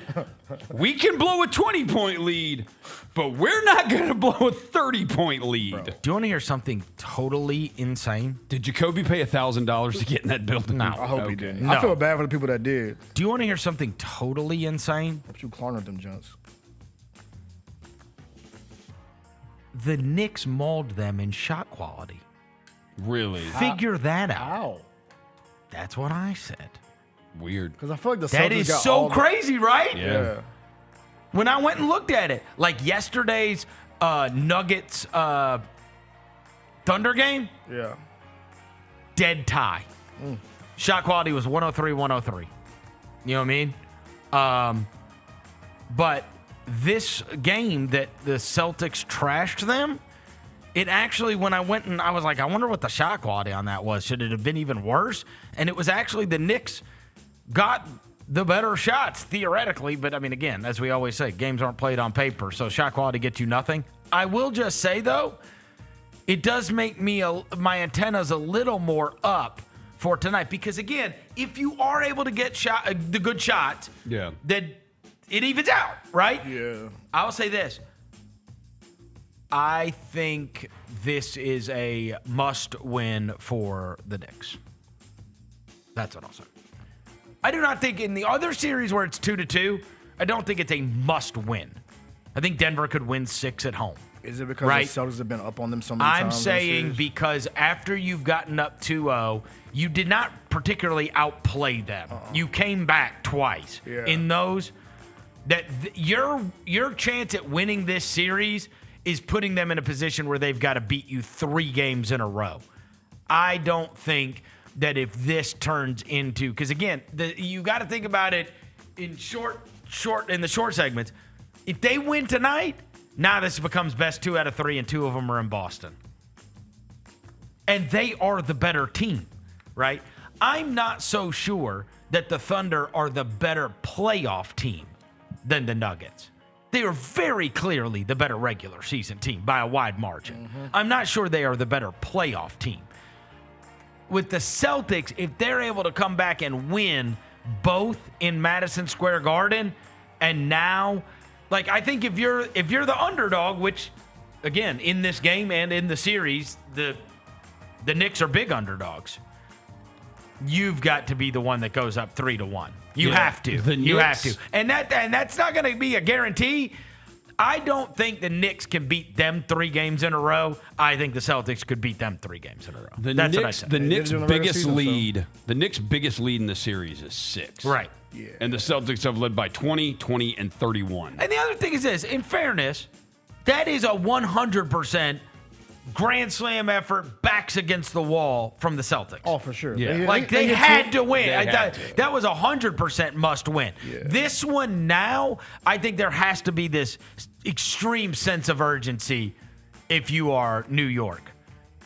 We can blow a 20-point lead, but we're not going to blow a 30-point lead. Bro. Do you want to hear something totally insane? Did Jacoby pay $1,000 to get in that building? No. I hope he did. No. I feel bad for the people that did. Do you want to hear something totally insane? Hope you cornered them, Jones. The Knicks mauled them in shot quality. Really? Figure that out. How? That's what I said. Weird. Because I feel like the That Celtics is got so all the- crazy, right? Yeah. When I went and looked at it, like yesterday's Nuggets Thunder game, Yeah. dead tie. Shot quality was 103-103. You know what I mean? But this game that the Celtics trashed them, it actually, when I went and I was like, I wonder what the shot quality on that was. Should it have been even worse? And it was actually the Knicks got the better shots, theoretically. But, I mean, again, as we always say, games aren't played on paper, so shot quality gets you nothing. I will just say, though, it does make me my antennas a little more up for tonight. Because, again, if you are able to get the good shots, yeah, then evens out, right? Yeah. I'll say this. I think this is a must-win for the Knicks. That's what I'll say. I do not think in the other series where it's 2-2, I don't think it's a must-win. I think Denver could win 6 at home. Is it because the Celtics have been up on them so many I'm times? saying because after you've gotten up 2-0, you did not particularly outplay them. You came back twice. Yeah. In those, your chance at winning this series is putting them in a position where they've got to beat you 3 games in a row. I don't think that if this turns into, because again, you got to think about it in the short segments. If they win tonight, now this becomes best 2 out of 3, and 2 of them are in Boston. And they are the better team, right? I'm not so sure that the Thunder are the better playoff team than the Nuggets. They are very clearly the better regular season team by a wide margin. I'm not sure they are the better playoff team. With the Celtics, if they're able to come back and win both in Madison Square Garden, and now, like, I think if you're the underdog, which again in this game and in the series, the Knicks are big underdogs. You've got to be the one that goes up 3-1. You have to. You have to. And that's not going to be a guarantee. I don't think the Knicks can beat them 3 games in a row. I think the Celtics could beat them 3 games in a row. That's what I said. The Knicks' biggest lead, the Knicks' biggest lead in the series is 6. Right. Yeah. And the Celtics have led by 20, 20, and 31. And the other thing is this, in fairness, that is a 100% grand slam effort, backs against the wall from the Celtics. Oh, for sure. Yeah. Like, they had to win. That was 100% must win. Yeah. This one now, I think there has to be this extreme sense of urgency if you are New York.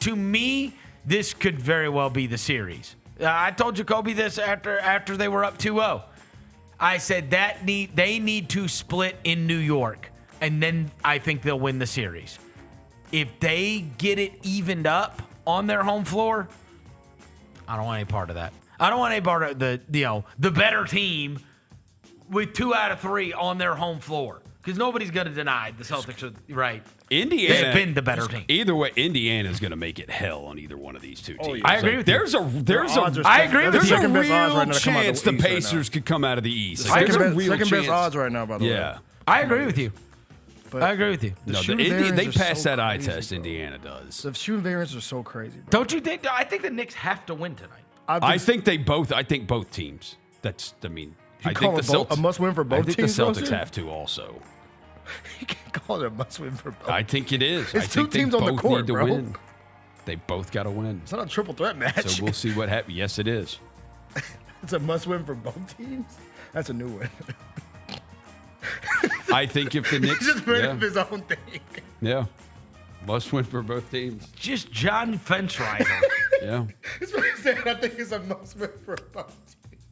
To me, this could very well be the series. I told Jacoby this after they were up 2-0. I said they need to split in New York, and then I think they'll win the series. If they get it evened up on their home floor, I don't want any part of that. I don't want any part of the better team with 2 out of 3 on their home floor, because nobody's going to deny the Celtics are right. Indiana has been the better team. Either way, Indiana's going to make it hell on either one of these 2 teams. Oh, yeah. I agree with you. There's a real chance the Pacers could come out of the East. Second best odds right now, by the way. Yeah, I agree with you. But I agree with you. No, they pass that eye test. Indiana does. The shooting variants are so crazy, bro. Don't you think? I think the Knicks have to win tonight. I think both teams. I think the Celtics a must win for both teams. I think the Celtics have to also. You can't call it a must win for both. I think it is. It's 2 teams on the court, need to bro. win. They both got to win. It's not a triple threat match. So we'll see what happens. Yes, it is. It's a must win for both teams. That's a new one. I think if the Knicks He just made up his own thing. Yeah. Must win for both teams. Just John Fenschreiber. Yeah. That's what he said. I think it's a must win for both teams.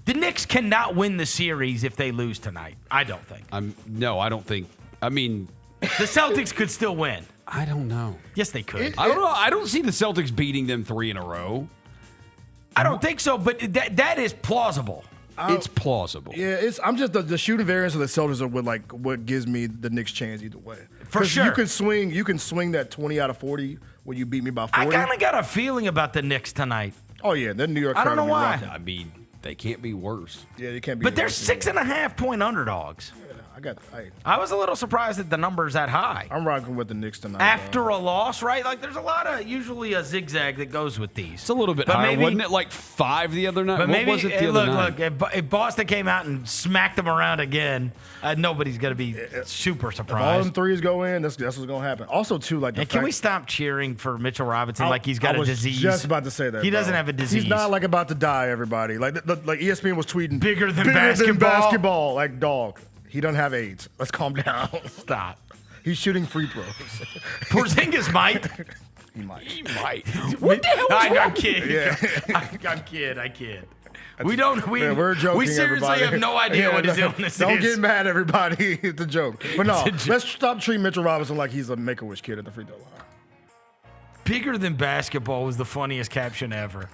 The Knicks cannot win the series if they lose tonight. I don't think. No, I don't think. I mean, the Celtics could still win. I don't know. Yes, they could. I don't know. I don't see the Celtics beating them 3 in a row. I don't think so, but that is plausible. It's plausible. Yeah, I'm just the shooting variance of the Celtics are what gives me the Knicks chance either way. For sure. You can swing that 20 out of 40 when you beat me by 40. I kind of got a feeling about the Knicks tonight. Oh yeah, they're New York. I don't know why. I mean, they can't be worse. Yeah, they can't be. But they're worse 6.5 point underdogs. Yeah, I was a little surprised that the number's that high. I'm rocking with the Knicks tonight. After a loss, right? Like, there's usually a zigzag that goes with these. It's a little bit higher. Wasn't it like 5 the other night? But what was it the other night? Look, if Boston came out and smacked them around again, nobody's going to be super surprised. If all them threes go in, that's what's going to happen. Also, too, like can we stop cheering for Mitchell Robinson like he's got a disease? I was just about to say that. He doesn't have a disease. He's not like about to die, everybody. Like ESPN was tweeting. Bigger than basketball. Like, dog. He doesn't have AIDS. Let's calm down. Stop. He's shooting free throws. Porzingis might. He might. What the hell is wrong? I'm kidding. Yeah. I kid. We're joking. We seriously everybody. have no idea what his illness is. Don't get mad, everybody. It's a joke. But no, let's stop treating Mitchell Robinson like he's a Make-A-Wish kid at the free throw line. Bigger than basketball was the funniest caption ever.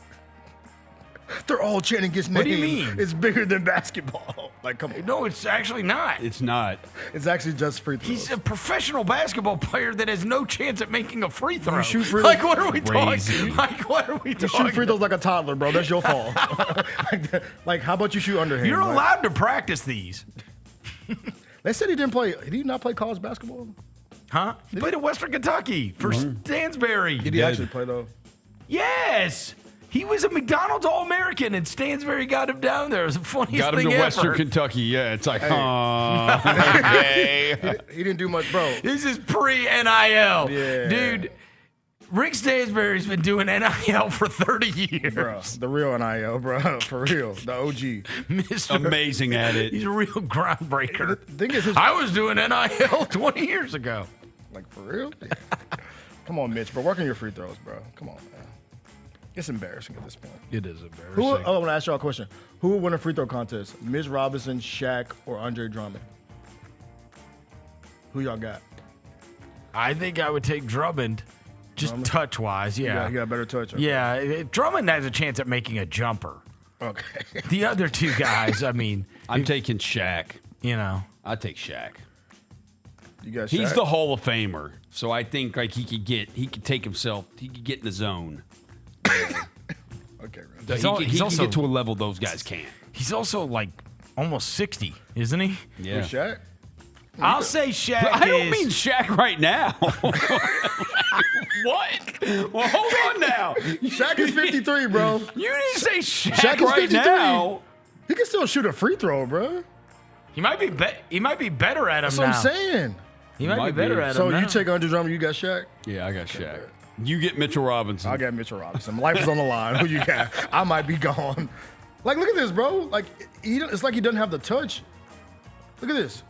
They're all chanting his name. What do you mean? It's bigger than basketball. Like, come on. No, it's actually not. It's not. It's actually just free throws. He's a professional basketball player that has no chance at making a free throw. You shoot free like, throws- what are we talking? Like, what are we You talking? shoot free throws like a toddler, bro. That's your fault. like, how about you shoot underhand? You're like- allowed to practice these. They said he didn't play. Did he not play college basketball? Huh? He played at Western Kentucky for Stansbury. Did he actually play though? Yes. He was a McDonald's All-American, and Stansbury got him down there. It was the funniest Got him thing to ever. Western Kentucky. Yeah, it's like, Hey. He didn't do much, bro. This is pre-NIL. Yeah. Dude, Rick Stansbury's been doing NIL for 30 years. Bro, the real NIL, bro. For real. The OG. Mr. Amazing at it. He's a real groundbreaker. The thing is, I was doing NIL 20 years ago. like, for real? Come on, Mitch, bro. Work on your free throws, bro. Come on, man. It's embarrassing at this point. It is embarrassing. I want to ask y'all a question. Who would win a free throw contest? Mitch Robinson, Shaq, or Andre Drummond? Who y'all got? I think I would take Drummond, just touch-wise, yeah. You got a better touch. Okay. Yeah, Drummond has a chance at making a jumper. Okay. The other two guys, I mean, I'm taking Shaq. you know. I'd take Shaq. You got He's Shaq? the Hall of Famer, so I think like he could get in the zone. Okay, So He's he can also- get to a level those guys can't. He's also like almost 60, isn't he? Yeah. Who's Shaq? I'll say Shaq I don't is- mean Shaq right now. What? Well, hold on now. Shaq is 53, bro. You didn't say Shaq, Shaq is right 53. now. He can still shoot a free throw, bro. He might be better at him That's now. what I'm saying. He might be better at him So now. you take Andre Drummond, you got Shaq? Yeah, I got Shaq. You get Mitchell Robinson. I got Mitchell Robinson. Life is on the line. Who you got? I might be gone. Like, look at this, bro. Like, it's like he doesn't have the touch. Look at this.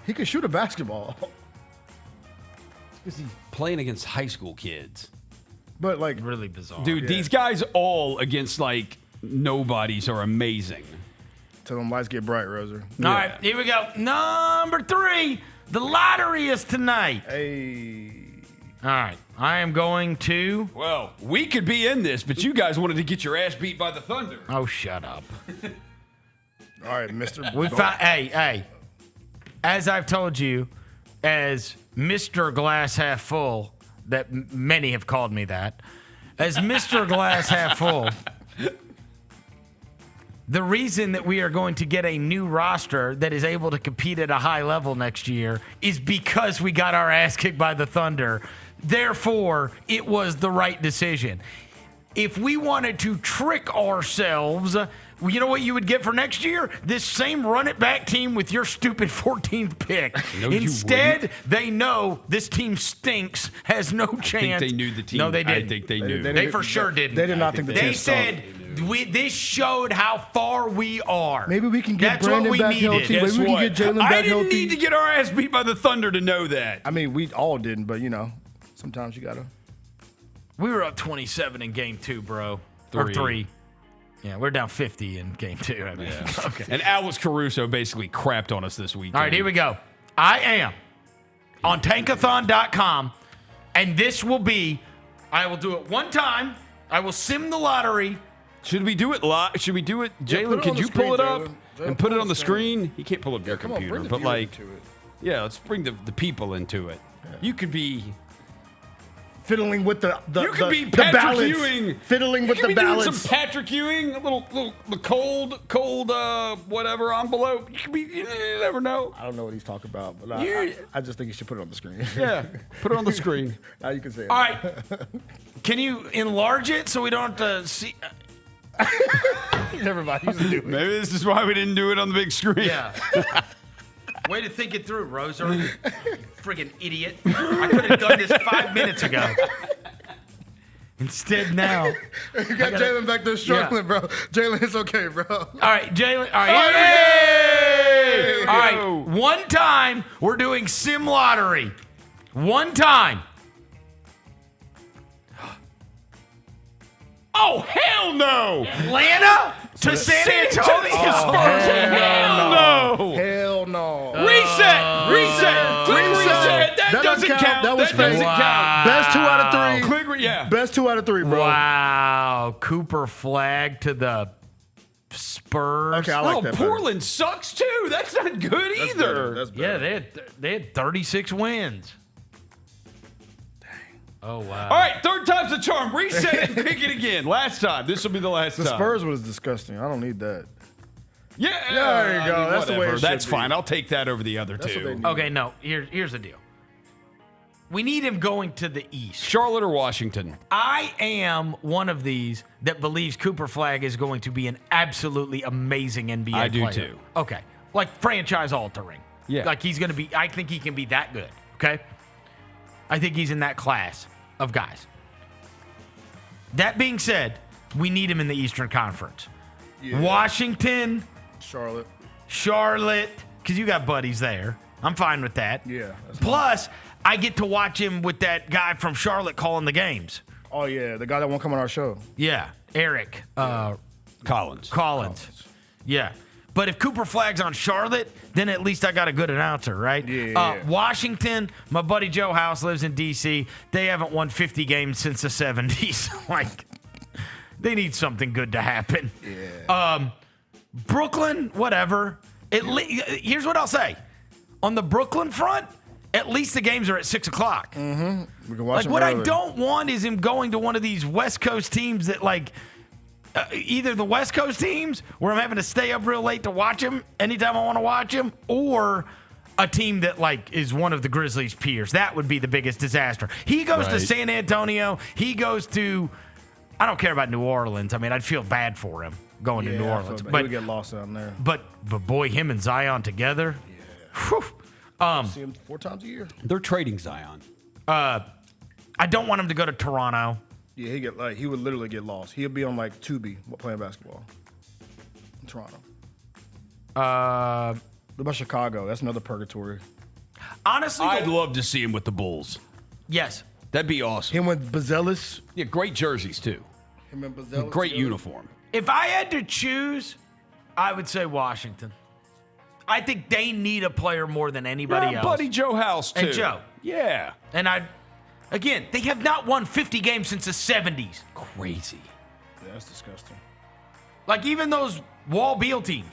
He can shoot a basketball. Because he's playing against high school kids. But, like, really bizarre. Dude, these guys all against, like, nobodies are amazing. Till them lights get bright, Roser. All right, here we go. Number 3, the lottery is tonight. Hey. All right, I am going to. Well, we could be in this, but you guys wanted to get your ass beat by the Thunder. Oh, shut up. All right, Mr. We found. Hey. As I've told you, as Mr. Glass Half Full, that many have called me that, as Mr. Glass Half Full, the reason that we are going to get a new roster that is able to compete at a high level next year is because we got our ass kicked by the Thunder. Therefore, it was the right decision. If we wanted to trick ourselves, you know what you would get for next year? This same run-it-back team with your stupid 14th pick. No, you Instead, they know this team stinks, has no chance. I think they knew the team. No, they didn't. I think they knew. They for sure didn't. They did not think the team They stunk. said, this showed how far we are. Maybe we can get That's Brandon what we back needed. healthy. Maybe Guess we what? can get Jalen back I didn't healthy. need to get our ass beat by the Thunder to know that. I mean, we all didn't, but, you know, sometimes you got to. We were up 27 in game 2, bro. Or 3. Yeah, we're down 50 in game 2. I mean. Okay. And Alex Caruso basically crapped on us this weekend. All right, here we go. I am on tankathon.com, and this will be, I will do it one time. I will sim the lottery. Should we do it live? Should we do it? Yeah, put Jalen, it could on the you pull screen, it up Jalen. and put it on the screen? He can't pull up your Come on, computer, bring the but viewers like, into it. yeah, let's bring the people into it. You could be Fiddling with the you could be the Patrick balance. Ewing. Fiddling You with could the be doing balance. some Patrick Ewing, a little the cold whatever envelope. You could be. You never know. I don't know what he's talking about, but You- I just think you should put it on the screen. Yeah, put it on the screen. Now you can say it. All right. Can you enlarge it so we don't have to see? Never mind. You just do it. Maybe this is why we didn't do it on the big screen. Yeah. Way to think it through, Roser. Friggin' idiot. I could have done this 5 minutes ago. Instead, now. You got Jalen back there struggling, bro. Jalen, it's okay, bro. All right, Jalen. All right. All right. One time, we're doing sim lottery. One time. Oh hell no! Atlanta to San Antonio. Hell no! Hell no. Reset! Reset! Quick reset! That doesn't count. That was doesn't fake. count. Best 2 out of 3. Quick, yeah. Best That's 2 out of 3, bro. Wow. Cooper Flag to the Spurs. Okay, I like that. Portland sucks too. That's not good either. That's better. Yeah, they had 36 wins. Dang. Oh, wow. All right, third time's the charm. Reset it and pick it again. Last time. This will be the last The time. Spurs was disgusting. I don't need that. Yeah, there you go. That's the way it whatever. should That's be. fine. I'll take that over the other That's what they two. need. Okay, no. Here's the deal. We need him going to the East. Charlotte or Washington? I am one of these that believes Cooper Flag is going to be an absolutely amazing NBA player. I do too. Okay. Like franchise altering. Yeah. Like he's going to be, I think he can be that good. Okay. I think he's in that class of guys. That being said, we need him in the Eastern Conference. Yeah. Washington, Charlotte, because you got buddies there. I'm fine with that. Yeah. Plus, I get to watch him with that guy from Charlotte calling the games. Oh, yeah. The guy that won't come on our show. Yeah, Eric Collins. Yeah. But if Cooper Flag's on Charlotte, then at least I got a good announcer, right? Yeah. Washington, my buddy Joe House lives in D.C. They haven't won 50 games since the 70s. Like, they need something good to happen. Yeah. Brooklyn, whatever. Here's what I'll say. On the Brooklyn front, at least the games are at 6 o'clock. Mm-hmm. We can watch them What I early. don't want is him going to one of these West Coast teams that, like, either the West Coast teams where I'm having to stay up real late to watch him anytime I want to watch him, or a team that, like, is one of the Grizzlies' peers. That would be the biggest disaster. He goes to San Antonio. He goes to, I don't care about New Orleans. I mean, I'd feel bad for him going to New Orleans. But he would get lost down there. But boy, him and Zion together. Whew. See him 4 times a year. They're trading Zion. I don't want him to go to Toronto. Yeah, he would literally get lost. He'll be on like Tubi playing basketball in Toronto. What about Chicago? That's another purgatory. Honestly, I'd love to see him with the Bulls. Yes. That'd be awesome. Him with Bazelis. Yeah, great jerseys too. Him and Bazelis. Great together. uniform. If I had to choose, I would say Washington. I think they need a player more than anybody else. Buddy Joe House too. And Joe. Yeah. And again, they have not won 50 games since the 70s. Crazy. Yeah, that's disgusting. Like even those Wall Beal teams,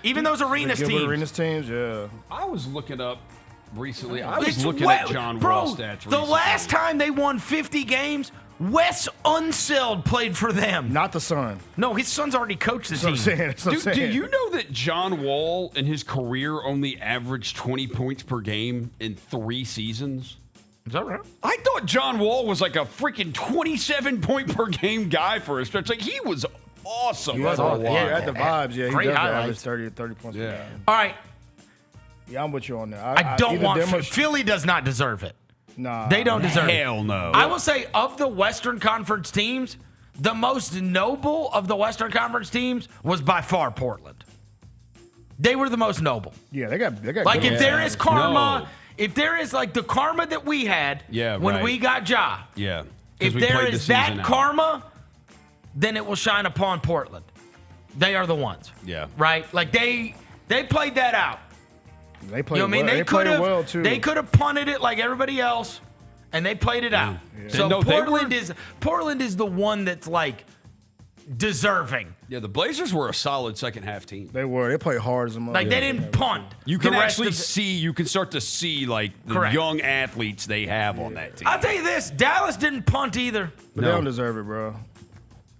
even those Arenas The teams. Arenas teams, yeah. I was looking up recently. I was It's looking at John Wall stats recently. The last time they won 50 games, Wes Unseld played for them. Not the son. No, his son's already coached the That's team. what I'm saying. That's what I'm Do saying. you know that John Wall in his career only averaged 20 points per game in 3 seasons? Is that right? I thought John Wall was like a freaking 27 point per game guy for a stretch. Like he was awesome. He was for a awesome. while. Yeah, at the vibes, yeah. He Great does highlights. average 30 points per game. All right. Yeah, I'm with you on that. I don't either want them or- Philly does not deserve it. Nah. They don't deserve it. Hell no. I will say of the Western Conference teams, the most noble of the Western Conference teams was by far Portland. They were the most noble. Yeah, they got Like good if there players. is karma, No. if there is like the karma that we had when right. we got Ja, Yeah. 'Cause if we there played the is that season out. karma, then it will shine upon Portland. They are the ones. Yeah. Right? Like they played that out. They played You know what I mean? well. They played could have well too. They could have punted it like everybody else, and they played it out. So No, they Portland is the one that's like deserving. Yeah, the Blazers were a solid second half team. They were. They played hard as a mother. Like they didn't punt. You can the rest actually of the- see, you can start to see like the Correct. young athletes they have on that team. I'll tell you this: Dallas didn't punt either. But they don't deserve it, bro.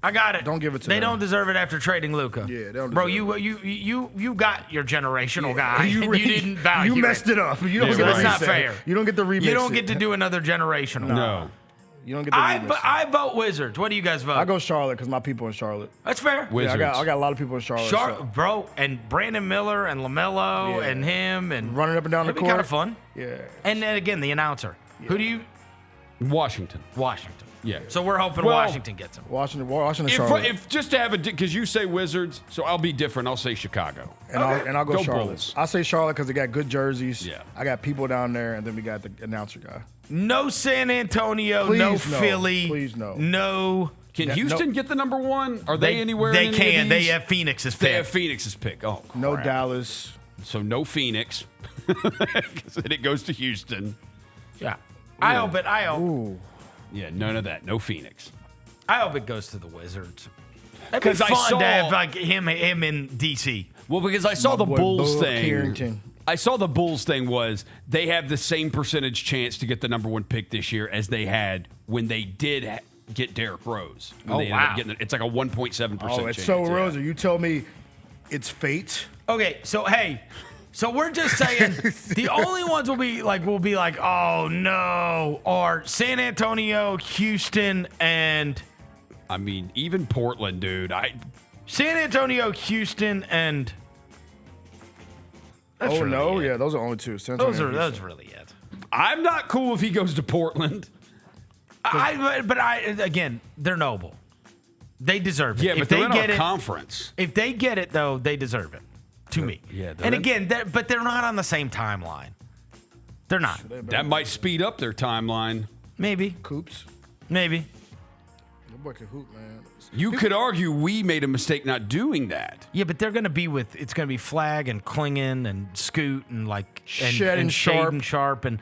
I got it. Don't give it to They them. don't deserve it after trading Luka. Yeah, they don't Bro, deserve you got your generational guy. You and really- you didn't value You messed it up. You don't Yeah, get That's the not remix. fair. You don't get the remix. You don't get to do another generational. No. You don't get the remix. I vote Wizards. What do you guys vote? I go Charlotte because my people in Charlotte. That's fair. Wizards. Yeah, I got a lot of people in Charlotte. so- Bro, and Brandon Miller and LaMelo Yeah. and him and running up and down the it'd court. be kind of fun. Yeah. And then again, the announcer. Who do you? Washington. Washington. Yeah. So we're hoping Well, Washington gets him. Washington, Charlotte. If just to have a, because you say Wizards, so I'll be different. I'll say Chicago. and I'll go Charlotte. Bulls. I say Charlotte because they got good jerseys. Yeah. I got people down there, and then we got the announcer guy. No San Antonio. Please, no no. Philly. Please, no. No. Can Yeah, Houston get the number one? Are they anywhere? They in any can. Of They these? have Phoenix's They pick. have Phoenix's pick. Oh, crap. No Dallas. So no Phoenix. Because then it goes to Houston. Yeah. I hope it. Ooh. Yeah, none of that. No Phoenix. I hope it goes to the Wizards. It'd be fun to have like him in DC. Well, because I saw the Bulls thing. Carrington. I saw the Bulls thing was they have the same percentage chance to get the number 1 pick this year as they had when they did get Derrick Rose. Wow. It's like a 1.7% chance. Oh, it's so Rose. You tell me it's fate. Okay, so hey, so we're just saying the only ones will be like, oh no, are San Antonio, Houston, and I mean, even Portland, dude. San Antonio, Houston, and those are only two. Those really it. I'm not cool if he goes to Portland. Again, they're noble. They deserve it. Yeah, but they're in our conference. If they get it, though, they deserve it. To me. Yeah. And again, they're not on the same timeline. They're not. That might speed up their timeline. Maybe. Coops. Maybe. Your boy can hoop, man. You could argue we made a mistake not doing that. Yeah, but they're going to be it's going to be Flag and Klingon and Scoot and Shaden Sharp and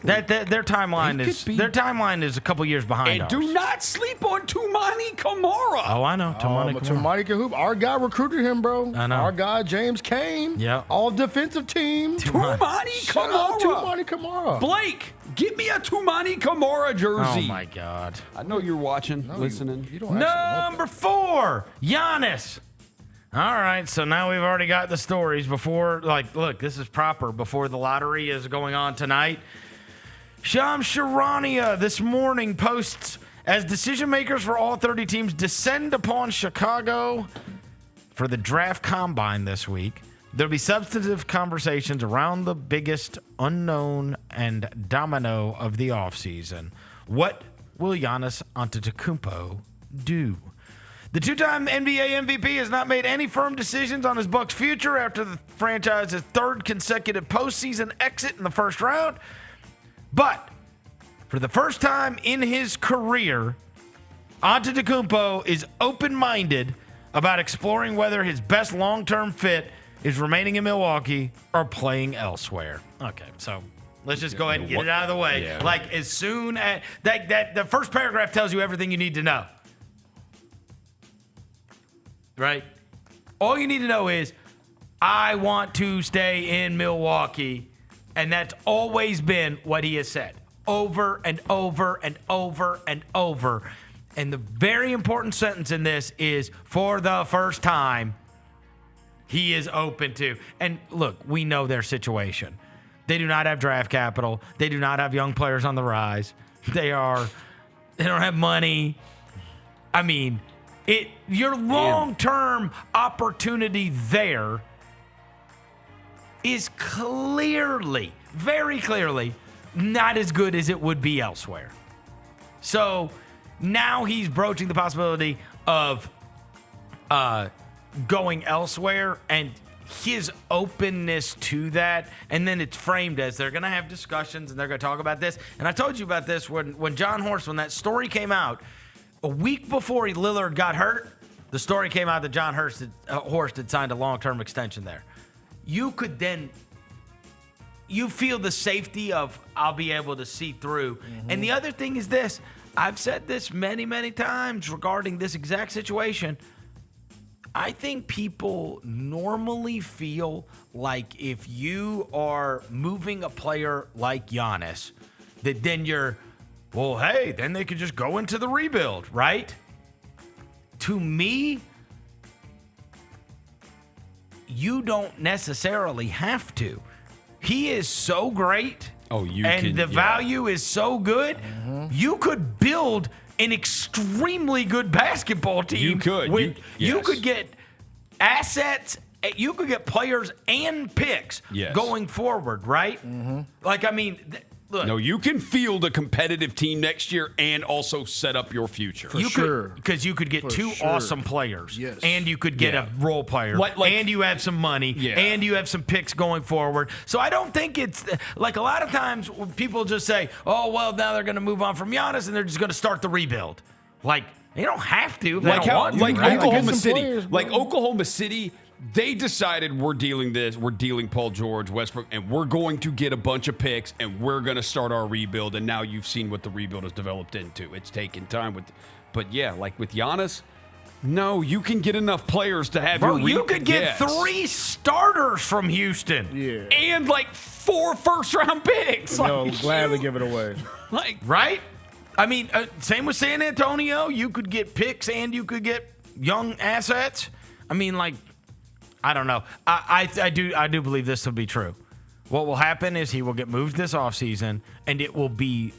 their timeline is a couple years behind ours. Do not sleep on Toumani Camara. Oh, I know. Toumani can hoop. Our guy recruited him, bro. I know. Our guy, James Kane. Yeah. All defensive team. Toumani Camara. Blake, get me a Toumani Camara jersey. Oh, my God. I know you're watching, listening. You don't Number 4, Giannis. All right, so now we've already got the stories before, look, this is proper, before the lottery is going on tonight. Shams Charania this morning posts, as decision makers for all 30 teams descend upon Chicago for the draft combine this week, there'll be substantive conversations around the biggest unknown and domino of the offseason. What will Giannis Antetokounmpo do? The two-time NBA MVP has not made any firm decisions on his Bucks' future after the franchise's 3rd consecutive postseason exit in the first round. But for the first time in his career, Antetokounmpo is open-minded about exploring whether his best long-term fit is remaining in Milwaukee or playing elsewhere. Okay, so let's just go ahead and get it out of the way. Yeah. Like, as soon as that the first paragraph tells you everything you need to know. Right? All you need to know is, I want to stay in Milwaukee. And that's always been what he has said. Over and over and over and over. And the very important sentence in this is, for the first time, he is open to. And look, we know their situation. They do not have draft capital. They do not have young players on the rise. They don't have money. I mean, your long-term opportunity there is clearly, very clearly, not as good as it would be elsewhere. So now he's broaching the possibility of going elsewhere, and his openness to that, and then it's framed as they're going to have discussions and they're going to talk about this. And I told you about this when John Horst, when that story came out, a week before Lillard got hurt, the story came out that John Horst had signed a long-term extension there. You could then, you feel the safety of, I'll be able to see through. Mm-hmm. And the other thing is this, I've said this many, many times regarding this exact situation. I think people normally feel like if you are moving a player like Giannis, that then you're, well, hey, then they could just go into the rebuild, right? To me, you don't necessarily have to. He is so great. The value is so good. Mm-hmm. You could build an extremely good basketball team. You could. You could get assets. You could get players and picks going forward, right? Mm-hmm. Like, I mean, look. No, you can field a competitive team next year and also set up your future. Because you could get two awesome players. Yes. And you could get a role player. And you have some money. Yeah. And you have some picks going forward. So I don't think it's like a lot of times when people just say, oh, well, now they're going to move on from Giannis and they're just going to start the rebuild. Like, they don't have to. If they don't want to. Oklahoma City. Players, Oklahoma City They decided we're dealing Paul George, Westbrook, and we're going to get a bunch of picks, and we're going to start our rebuild. And now you've seen what the rebuild has developed into. It's taken time but yeah, like with Giannis, no, you can get enough players to have your you could get 3 starters from Houston. Yeah. And like 4 first-round picks. No, gladly give it away. Like, right? I mean, same with San Antonio. You could get picks and you could get young assets. I mean, like, I don't know. I do believe this will be true. What will happen is he will get moved this offseason, and it will be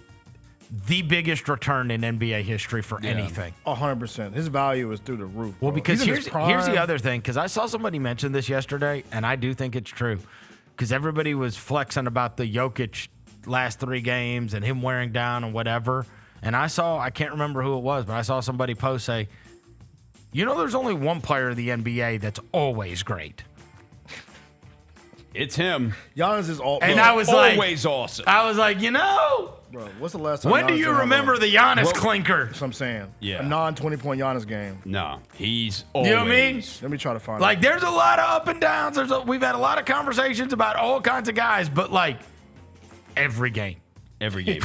the biggest return in NBA history for anything. 100%. His value is through the roof. Well, bro. because He's in here's his the prime. other thing, because I saw somebody mention this yesterday, and I do think it's true. Because everybody was flexing about the Jokic last 3 games and him wearing down and whatever. And I can't remember who it was, but I saw somebody post say, there's only one player in the NBA that's always great. It's him. Giannis is And I was always awesome. I was like, Bro, what's the last time? when do Giannis you had remember the Giannis clinker? That's what I'm saying. Yeah. A non-20-point Giannis game. No, he's always. You know what I mean? Let me try to find Like, it. there's a lot of up and downs. We've had a lot of conversations about all kinds of guys, but like every game. Every game.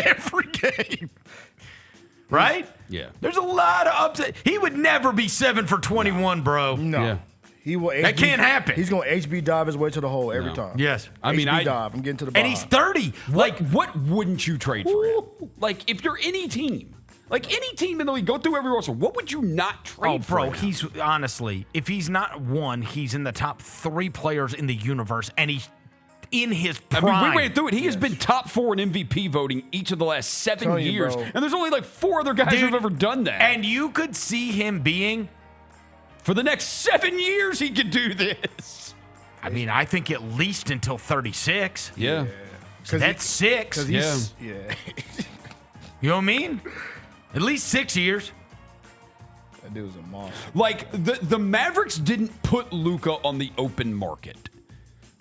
Every game. Right? Yeah. There's a lot of upset. He would never be 7 for 21, bro. No. Yeah. He will. That can't happen. He's going to HB dive his way to the hole every time. Yes. I mean, HB dive. I'm getting to the bottom. And he's 30. Like, what wouldn't you trade for him? Like, if you're any team in the league, go through every roster, what would you not trade for him? He's honestly, if he's not one, he's in the top 3 players in the universe, and he's in his prime. I mean, we went through it. He has been top 4 in MVP voting each of the last 7 years. bro. And there's only like 4 other guys who've ever done that. And you could see him being... For the next 7 years, he could do this. I mean, I think at least until 36. Yeah. So that's 6. Yeah. You know what I mean? At least 6 years. That dude's a monster. Like, the Mavericks didn't put Luka on the open market.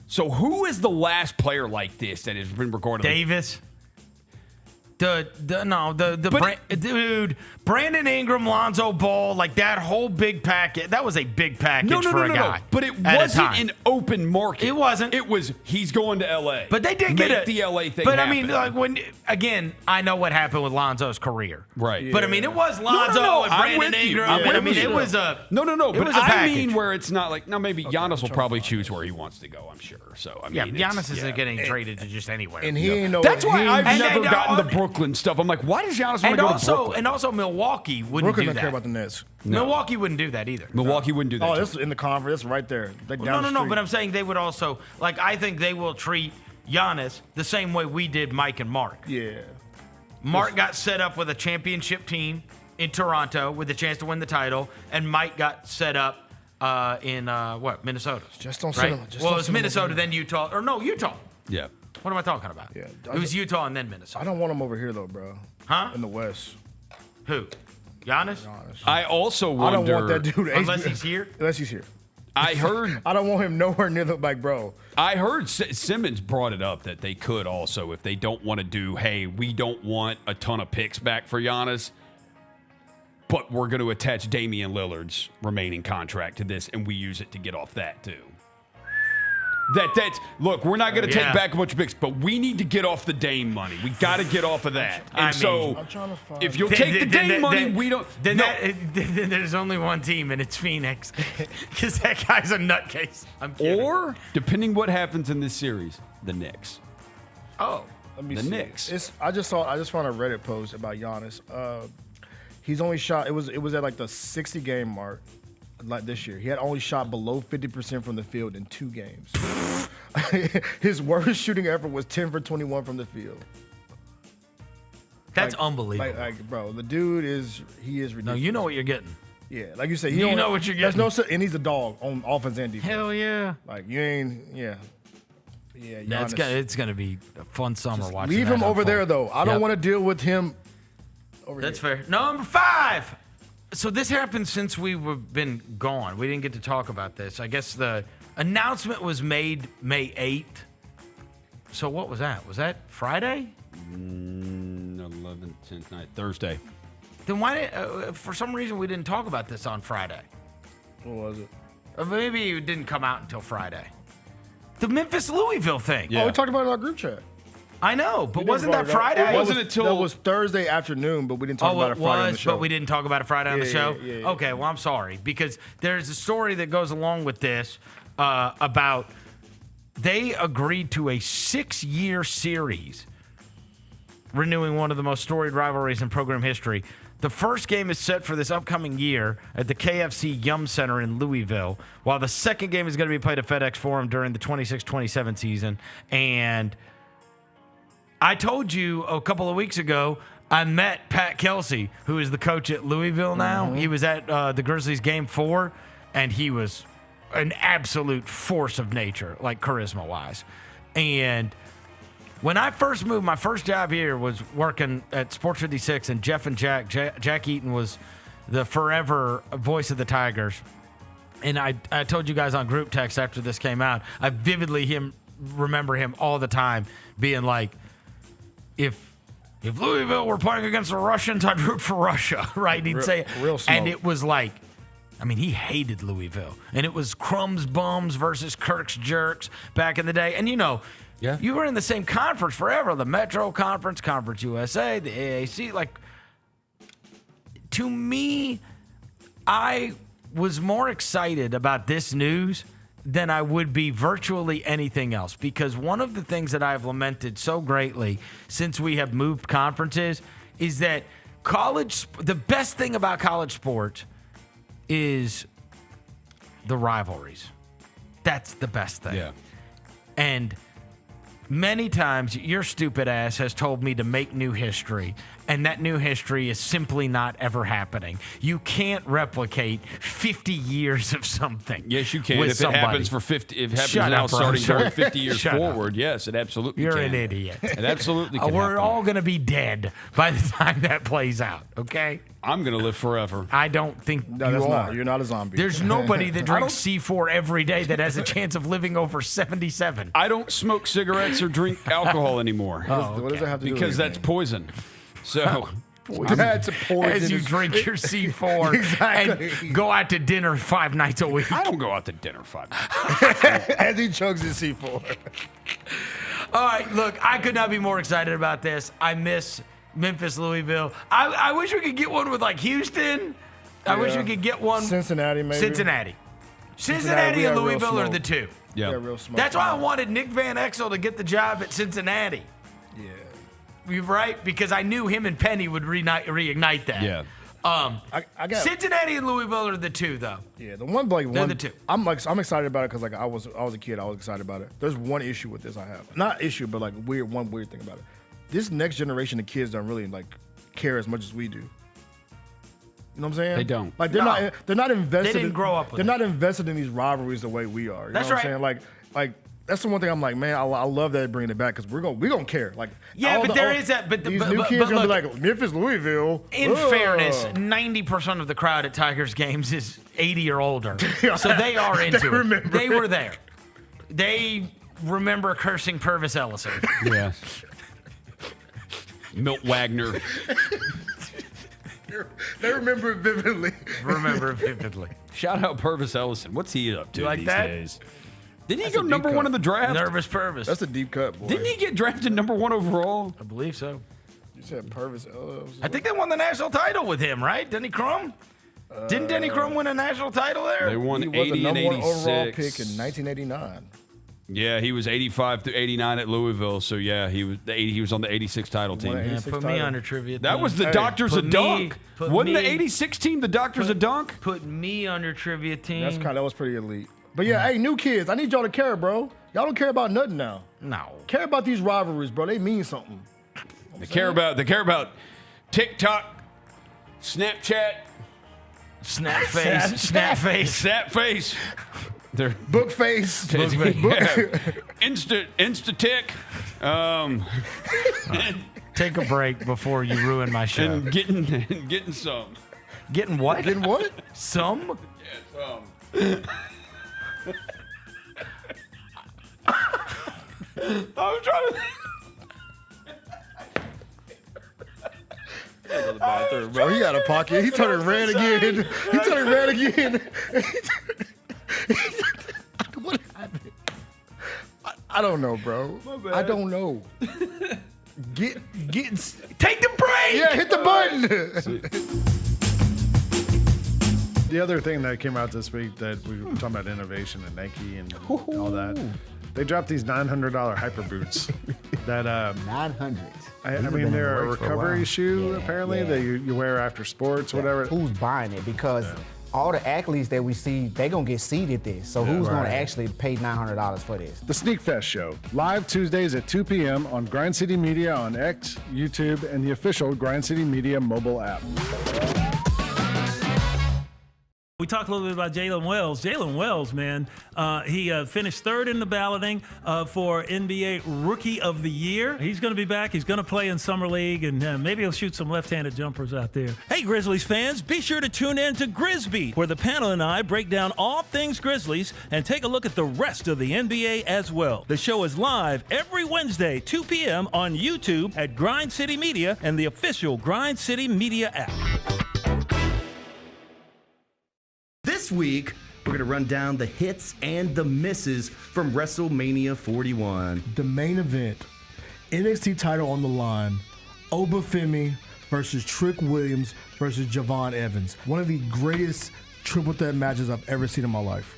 So who is the last player like this that has been recorded? Davis. Dude, Brandon Ingram, Lonzo Ball, like that whole big package. That was a big package for a guy. But it at a wasn't time. an open market. It wasn't. It was he's going to LA. But they did Make get the LA thing. But happen. I mean, like I know what happened with Lonzo's career. Right. But I mean, it was Lonzo and I'm Brandon with you. Ingram. I'm But I with mean, you. it was a No. It But was a I package. mean, where it's not like now. Maybe Giannis will probably choose where he wants to go. I'm sure. So I mean, Giannis isn't getting traded to just anywhere. And he ain't no. That's why I've And never then, gotten the Brooklyn stuff. I'm like, why does Giannis want to and go to Brooklyn? also Milwaukee wouldn't Brooklyn do don't that. care about the Nets. Milwaukee wouldn't do that either. Milwaukee wouldn't do that. Oh, too. this is in the conference. That's right there. Like down the No. street. But I'm saying they would also I think they will treat Giannis the same way we did Mike and Mark. Yeah. Mark got set up with a championship team in Toronto with a chance to win the title, and Mike got set up in Minnesota. Just don't right? send him. Just Well, don't it's send him Minnesota, over then Utah, or no, Utah. Yeah. What am I talking about? Yeah. It was Utah and then Minnesota. I don't want him over here though, bro. Huh? In the West. Who? Giannis? I also I wonder. don't want that dude. Unless he's here. Unless he's here. I heard. I don't want him nowhere near the bro. I heard Simmons brought it up that they could also, if they don't want to do, hey, we don't want a ton of picks back for Giannis, but we're going to attach Damian Lillard's remaining contract to this, and we use it to get off that too. That's look, we're not going to take back a bunch of picks, but we need to get off the Dame money. We got to get off of that. And I'm so, trying to find if you'll take the Dame money, we don't. Then there's only one team, and it's Phoenix, because that guy's a nutcase. I'm kidding. Or depending what happens in this series, the Knicks. Oh, Let me The see. Knicks. I just found a Reddit post about Giannis. He's only shot. It was at like the 60 game mark. Like this year, he had only shot below 50% from the field in 2 games. His worst shooting effort was 10 for 21 from the field. That's unbelievable. Like, bro, the dude is ridiculous. No, you know what you're getting. Yeah, like you said, You know what you're There's getting. and he's a dog on offense and defense. Hell yeah. Like you ain't, yeah. Giannis. It's gonna be a fun summer watching. Leave that him over unfold. there though. I don't want to deal with him. That's fair. Number 5. So this happened since we've been gone. We didn't get to talk about this. I guess the announcement was made May 8th. So what was that? Was that Friday? 11th, 10th night, Thursday. Then why did for some reason we didn't talk about this on Friday? What was it? Maybe it didn't come out until Friday. The Memphis Louisville thing. Oh, we talked about it in our group chat. I know, but wasn't that Friday? That was Thursday afternoon, but we didn't talk about it Friday on the show. But we didn't talk about it Friday on the show? Yeah. Okay, well, I'm sorry, because there's a story that goes along with this about they agreed to a 6-year series renewing one of the most storied rivalries in program history. The first game is set for this upcoming year at the KFC Yum Center in Louisville, while the second game is going to be played at FedEx Forum during the 26-27 season. And I told you a couple of weeks ago, I met Pat Kelsey, who is the coach at Louisville now. Mm-hmm. He was at the Grizzlies game 4, and he was an absolute force of nature, like charisma-wise. And when I first moved, my first job here was working at Sports 56, and Jeff and Jack Eaton was the forever voice of the Tigers. And I told you guys on group text after this came out, I vividly remember him all the time being like, if Louisville were playing against the Russians, I'd root for Russia, right? He'd say, real smoke. And it was like, I mean, he hated Louisville. And it was Crumb's Bums versus Kirk's Jerks back in the day. And, you were in the same conference forever, the Metro Conference, Conference USA, the AAC. Like, to me, I was more excited about this news than I would be virtually anything else, because one of the things that I've lamented so greatly since we have moved conferences is that the best thing about college sports is the rivalries. That's the best thing. Yeah. And many times your stupid ass has told me to make new history, and that new history is simply not ever happening. You can't replicate 50 years of something. Yes, you can. With If somebody. it happens for 50, if it happens Shut now up, bro. starting Shut going up. 50 years Shut forward, up. yes, it absolutely You're can. an idiot. It absolutely can We're happen. all going to be dead by the time that plays out, okay? I'm going to live forever. I don't think No, you that's are. not. You're not a zombie. There's nobody that drinks C4 every day that has a chance of living over 77. I don't smoke cigarettes or drink alcohol anymore. What does that have to do with Because that's anything? poison. So That's a poison. As you drink your C4 Exactly. and go out to dinner 5 nights a week. I don't go out to dinner 5 nights. As he chugs his C4. All right, look, I could not be more excited about this. I miss Memphis, Louisville. I wish we could get one with like Houston. I wish we could get one. Cincinnati, maybe. Cincinnati we and got real Louisville are smoke. the two. Yeah. Real smoke. That's why I wanted Nick Van Exel to get the job at Cincinnati. Yeah. You're right, because I knew him and Penny would reignite that. Yeah. I got Cincinnati and Louisville are the two, though. Yeah, the one They're the two. I'm excited about it because I was a kid. I was excited about it. There's one issue with this I have. Not issue, but like one weird thing about it. This next generation of kids don't really like care as much as we do. You know what I'm saying? They don't. Like they're not invested. They didn't grow up with They're it. not invested in these rivalries the way we are. You That's know what right. I'm saying? Like that's the one thing I'm like, man, I love that bringing it back because we're gonna care. Like Yeah, but there is that. But these but, new but, kids but gonna look, be like Memphis, Louisville. in Ugh. fairness, 90% of the crowd at Tigers games is 80 or older, so they are into it. remember They it. were there. They remember cursing Purvis Ellison. Yeah. Milt Wagner. They remember it vividly. Remember it vividly. Shout out Purvis Ellison. What's he up to You like these that? days? Didn't he That's go a deep number cut. 1 in the draft? Nervous Purvis. That's a deep cut, boy. Didn't he get drafted number 1 overall? I believe so. You said Purvis. I think they won the national title with him, right? Denny Crum? Didn't Denny Crum win a national title there? They won He was 80 the and number 1 overall 86. pick in 1989. Yeah, he was 85 through 89 at Louisville. So yeah, he was on the 86 title team. Won an Yeah, 86 put me title. on a trivia That team. was the Hey, Doctors put of me- Dunk. put Wasn't the me- 86 team the Doctors of Dunk? Put me on your trivia team. That was pretty elite. But yeah, hey, new kids, I need y'all to care, bro. Y'all don't care about nothing now. No. Care about these rivalries, bro. They mean something. They care about TikTok, Snapchat, Snapface. They're Book face. Insta-tick. Take a break before you ruin my show. And getting some. Getting what? Getting what? Some? Yeah, I was trying to. Bathroom, bro. He out of pocket. He turned red again. He turned red again. I don't know, bro. I don't know. Take the break. Yeah, hit the button. The other thing that came out this week that we were talking about innovation and Nike and all that. They dropped these $900 hyper boots that 900. I mean, they're a recovery shoe apparently that you wear after sports, whatever. Who's buying it? Because all the athletes that we see, they're gonna get seated this. So who's gonna actually pay $900 for this? The Sneak Fest Show, live Tuesdays at 2 p.m. on Grind City Media on X, YouTube, and the official Grind City Media mobile app. We talked a little bit about Jalen Wells. Jalen Wells, man, he finished third in the balloting for NBA Rookie of the Year. He's going to be back. He's going to play in Summer League, and maybe he'll shoot some left-handed jumpers out there. Hey, Grizzlies fans, be sure to tune in to Grizzbeat, where the panel and I break down all things Grizzlies and take a look at the rest of the NBA as well. The show is live every Wednesday, 2 p.m. on YouTube at Grind City Media and the official Grind City Media app. This week, we're going to run down the hits and the misses from WrestleMania 41. The main event, NXT title on the line, Obafemi versus Trick Williams versus Javon Evans. One of the greatest triple threat matches I've ever seen in my life.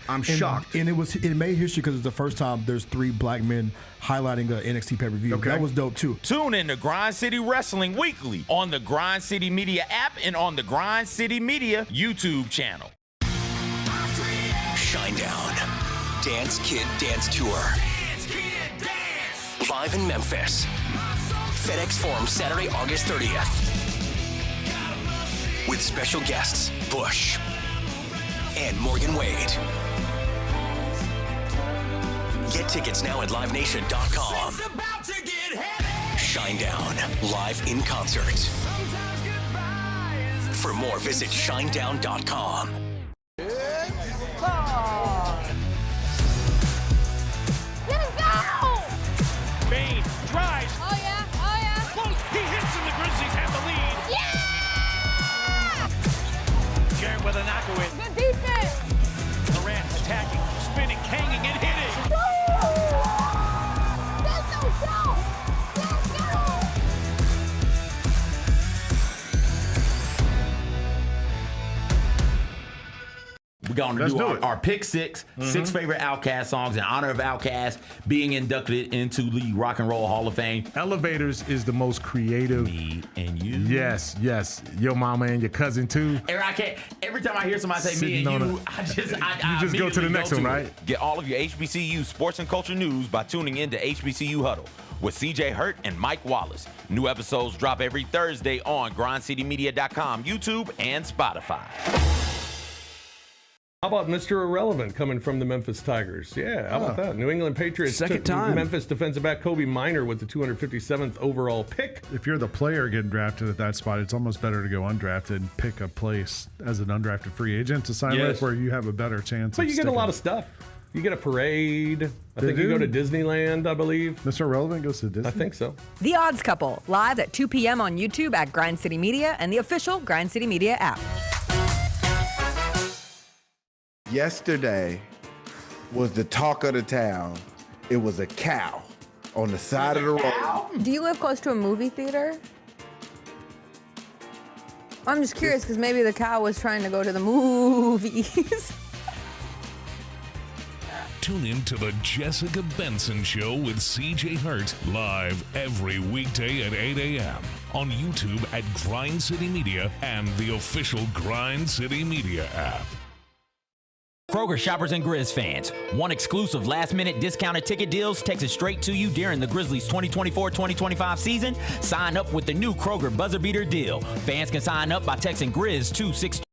I'm shocked. And it made history because it's the first time there's 3 black men highlighting the NXT pay-per-view. Okay. That was dope, too. Tune in to Grind City Wrestling weekly on the Grind City Media app and on the Grind City Media YouTube channel. Shinedown. Dance Kid Dance Tour. Live in Memphis. FedEx Forum, Saturday, August 30th. With special guests, Bush and Morgan Wade. Get tickets now at livenation.com. Shinedown, live in concert. For more, visit shinedown.com. Bain tries. Oh, yeah. Oh, yeah. Close. He hits and the Grizzlies have the lead. Yeah! Jarrett with a knockaway. Good defense. Durant attacking, spinning, hanging, and hitting. Let's go. Let's go. We're going to do our pick six, 6 favorite Outkast songs in honor of Outkast being inducted into the Rock and Roll Hall of Fame. Elevators is the most creative. Me and you. Yes. Your mama and your cousin too. And I can't, every time I hear somebody say me and you, I just go to the next one, right? Get all of your HBCU sports and culture news by tuning in to HBCU Huddle with CJ Hurt and Mike Wallace. New episodes drop every Thursday on grindcitymedia.com, YouTube, and Spotify. How about Mr. Irrelevant coming from the Memphis Tigers? Yeah, how about that? New England Patriots Second took time. Memphis defensive back Kobe Minor with the 257th overall pick. If you're the player getting drafted at that spot, it's almost better to go undrafted and pick a place as an undrafted free agent to sign with where you have a better chance But of you get a lot of stuff. You get a parade. I think you go to Disneyland, I believe. Mr. Irrelevant goes to Disney? I think so. The Odds Couple, live at 2 p.m. on YouTube at Grind City Media and the official Grind City Media app. Yesterday was the talk of the town. It was a cow on the side of the road. Do you live close to a movie theater? I'm just curious because maybe the cow was trying to go to the movies. Tune in to the Jessica Benson Show with CJ Hurt live every weekday at 8 a.m. on YouTube at Grind City Media and the official Grind City Media app. Kroger shoppers and Grizz fans, want exclusive last-minute discounted ticket deals texted straight to you during the Grizzlies 2024-2025 season? Sign up with the new Kroger Buzzer Beater deal. Fans can sign up by texting Grizz 262.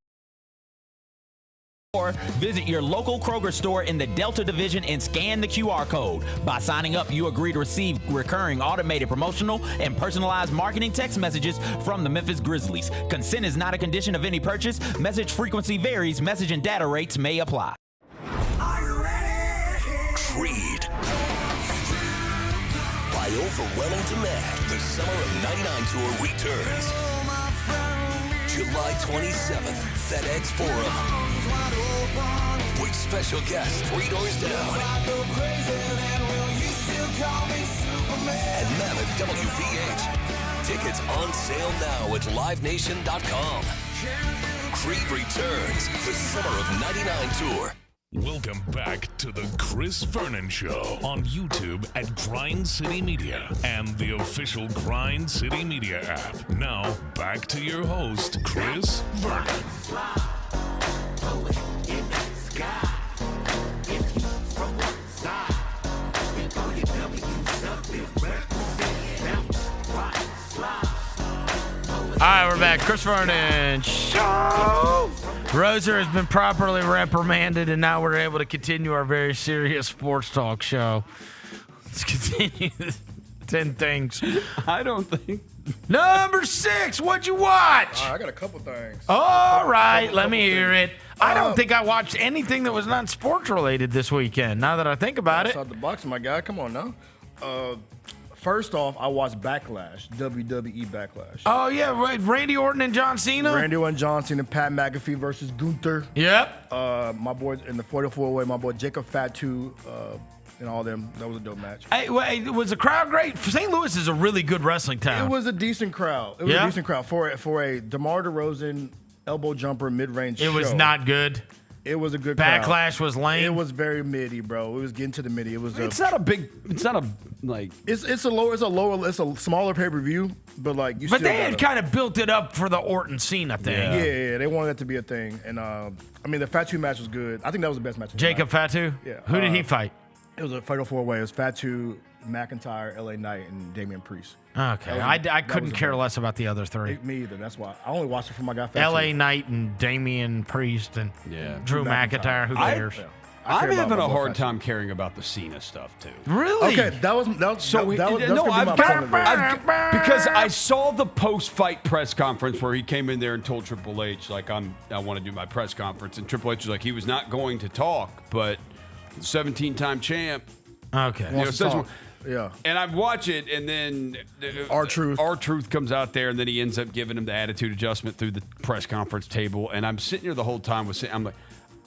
Or visit your local Kroger store in the Delta Division and scan the QR code. By signing up, you agree to receive recurring automated promotional and personalized marketing text messages from the Memphis Grizzlies. Consent is not a condition of any purchase. Message frequency varies. Message and data rates may apply. Creed. By overwhelming demand, the Summer of '99 tour returns. July 27th, FedEx Forum. With special guests 3 doors down. And Mammoth WVH. Tickets on sale now at livenation.com. Creed returns, the Summer of '99 tour. Welcome back to the Chris Vernon Show on YouTube at Grind City Media and the official Grind City Media app. Now, back to your host, Chris Vernon. All right, we're back. Chris Vernon Show. Roser has been properly reprimanded, and now we're able to continue our very serious sports talk show. Let's continue the 10 things. I don't think. Number 6, what'd you watch? I got a couple things. All right, let me hear it. I don't think I watched anything that was not sports related this weekend, now that I think about it. Outside the box, my guy. Come on now. First off, I watched Backlash, WWE Backlash. Oh, yeah, right. Randy Orton and John Cena? Randy Orton, John Cena, Pat McAfee versus Gunther. Yep. My boy in the 44-way, my boy Jacob Fatu, and all them. That was a dope match. Hey, was the crowd great? St. Louis is a really good wrestling town. It was a decent crowd. It was a decent crowd for a DeMar DeRozan elbow jumper mid-range show. It was not good. It was a good crowd. Backlash was lame. It was very midi, bro. It was getting to the midi. It was. It's not a like. It's a smaller pay-per-view, but like you. But they had kind of built it up for the Orton Cena thing. Yeah, they wanted that to be a thing, and I mean the Fatu match was good. I think that was the best match. Jacob Fatu. Yeah. Who did he fight? It was a fatal 4-way. It was Fatu, McIntyre, LA Knight, and Damian Priest. Okay, I couldn't care less about the other three. Me either. That's why I only watched it for my guy. LA Knight and Damian Priest and Drew McIntyre. Who cares? I'm having a hard time caring about the Cena stuff too. Really? Okay, that was because I saw the post-fight press conference where he came in there and told Triple H like I want to do my press conference, and Triple H was like he was not going to talk, but the 17-time champ. Okay. Yeah. And I watch it, and then R-Truth comes out there, and then he ends up giving him the attitude adjustment through the press conference table. And I'm sitting here the whole time I'm like,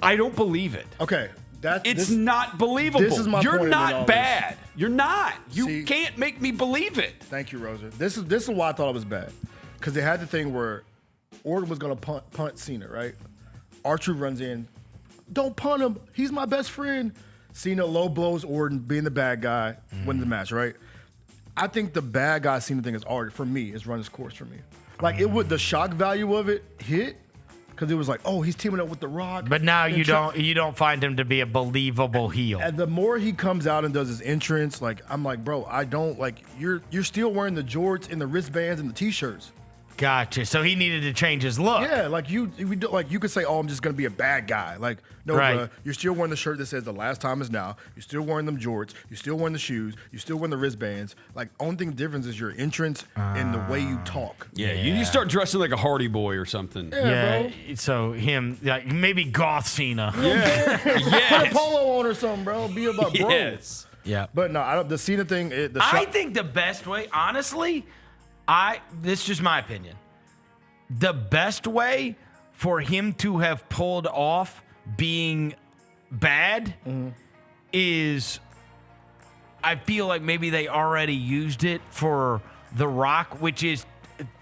I don't believe it. Okay. It's not believable. This is my You're point not in all bad. this. You're not. You can't make me believe it. Thank you, Roser. This is why I thought it was bad. Because they had the thing where Orton was going to punt Cena, right? R-Truth runs in. Don't punt him. He's my best friend. Cena low blows Orton, being the bad guy, wins the match, right? I think the bad guy Cena thing is already, for me, is run its course for me. Like, the shock value of it hit, because it was like, oh, he's teaming up with The Rock. But now you don't find him to be a believable heel. And the more he comes out and does his entrance, like, I'm like, bro, I don't, like, you're still wearing the jorts and the wristbands and the T-shirts. Gotcha. So he needed to change his look. Yeah, like you could say, "Oh, I'm just gonna be a bad guy." Like, no, bruh, you're still wearing the shirt that says "The last time is now." You're still wearing them jorts. You're still wearing the shoes. You're still wearing the wristbands. Like, only thing difference is your entrance and the way you talk. Yeah, you need to start dressing like a Hardy Boy or something. Yeah, bro. So him, like, maybe Goth Cena. Yeah, put a polo on or something, bro. Be about bro. Yes. Yeah. But no, I don't. The Cena thing. I think the best way, honestly, this is just my opinion. The best way for him to have pulled off being bad is, I feel like maybe they already used it for The Rock, which is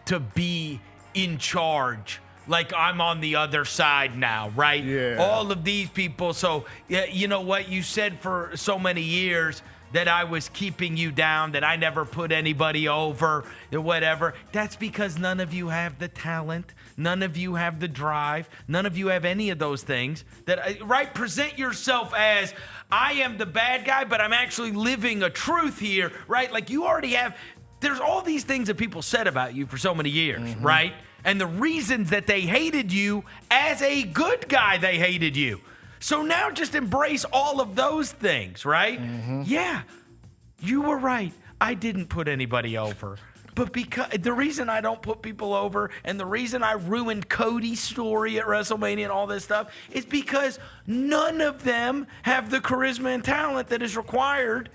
to be in charge. Like, I'm on the other side now, right? Yeah. All of these people. So, you know what? You said for so many years that I was keeping you down, that I never put anybody over, whatever. That's because none of you have the talent. None of you have the drive. None of you have any of those things. Right? Present yourself as, I am the bad guy, but I'm actually living a truth here, right? Like, you already have, there's all these things that people said about you for so many years, right? And the reasons that they hated you as a good guy, they hated you. So now just embrace all of those things, right? Yeah, you were right. I didn't put anybody over. But because the reason I don't put people over and the reason I ruined Cody's story at WrestleMania and all this stuff is because none of them have the charisma and talent that is required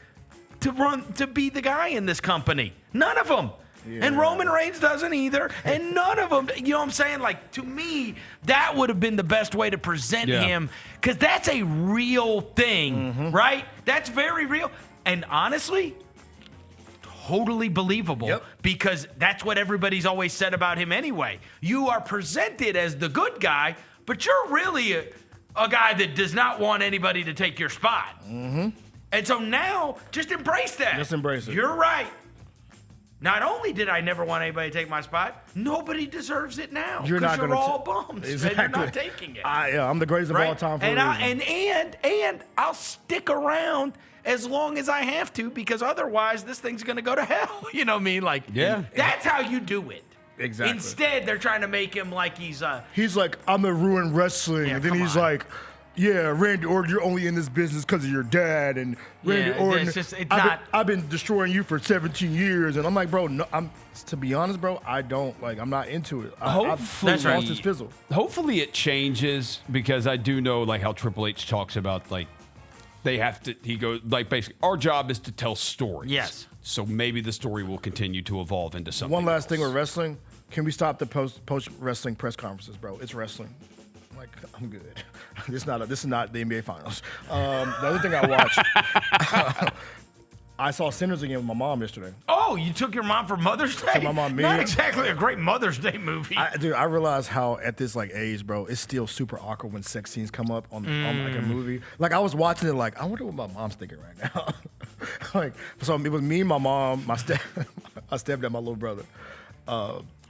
to be the guy in this company. None of them. And Roman Reigns doesn't either. And none of them, you know what I'm saying? Like, to me, that would have been the best way to present him, because that's a real thing, right? That's very real. And honestly, totally believable, because that's what everybody's always said about him anyway. You are presented as the good guy, but you're really a guy that does not want anybody to take your spot. And so now, just embrace that. Just embrace it. You're right. Not only did I never want anybody to take my spot, nobody deserves it now. You're not you're gonna all bums. Exactly. And you're not taking it. I'm the greatest of all time for a reason. And I'll stick around as long as I have to, because otherwise this thing's gonna go to hell. You know what I mean? Like, that's how you do it. Exactly. Instead, they're trying to make him like he's like, I'm gonna ruin wrestling, and then he's like, yeah, Randy Orton, you're only in this business because of your dad, and Randy Orton, I've been destroying you for 17 years, and I'm like, bro, no, to be honest, bro, I don't, I'm not into it. I've lost his fizzle. Hopefully it changes, because I do know, how Triple H talks about, they have to, he goes, basically, our job is to tell stories. Yes. So maybe the story will continue to evolve into something One last thing with wrestling, can we stop the post-wrestling press conferences, bro? It's wrestling. I'm good. This is not the NBA Finals. The other thing I watched, I saw Sinners again with my mom yesterday. Oh, you took your mom for Mother's Day? Took my mom, Not exactly a great Mother's Day movie. Dude, I realized how at this age, bro, it's still super awkward when sex scenes come up on a movie. I was watching it I wonder what my mom's thinking right now. So it was me, my mom, my stepdad, my little brother.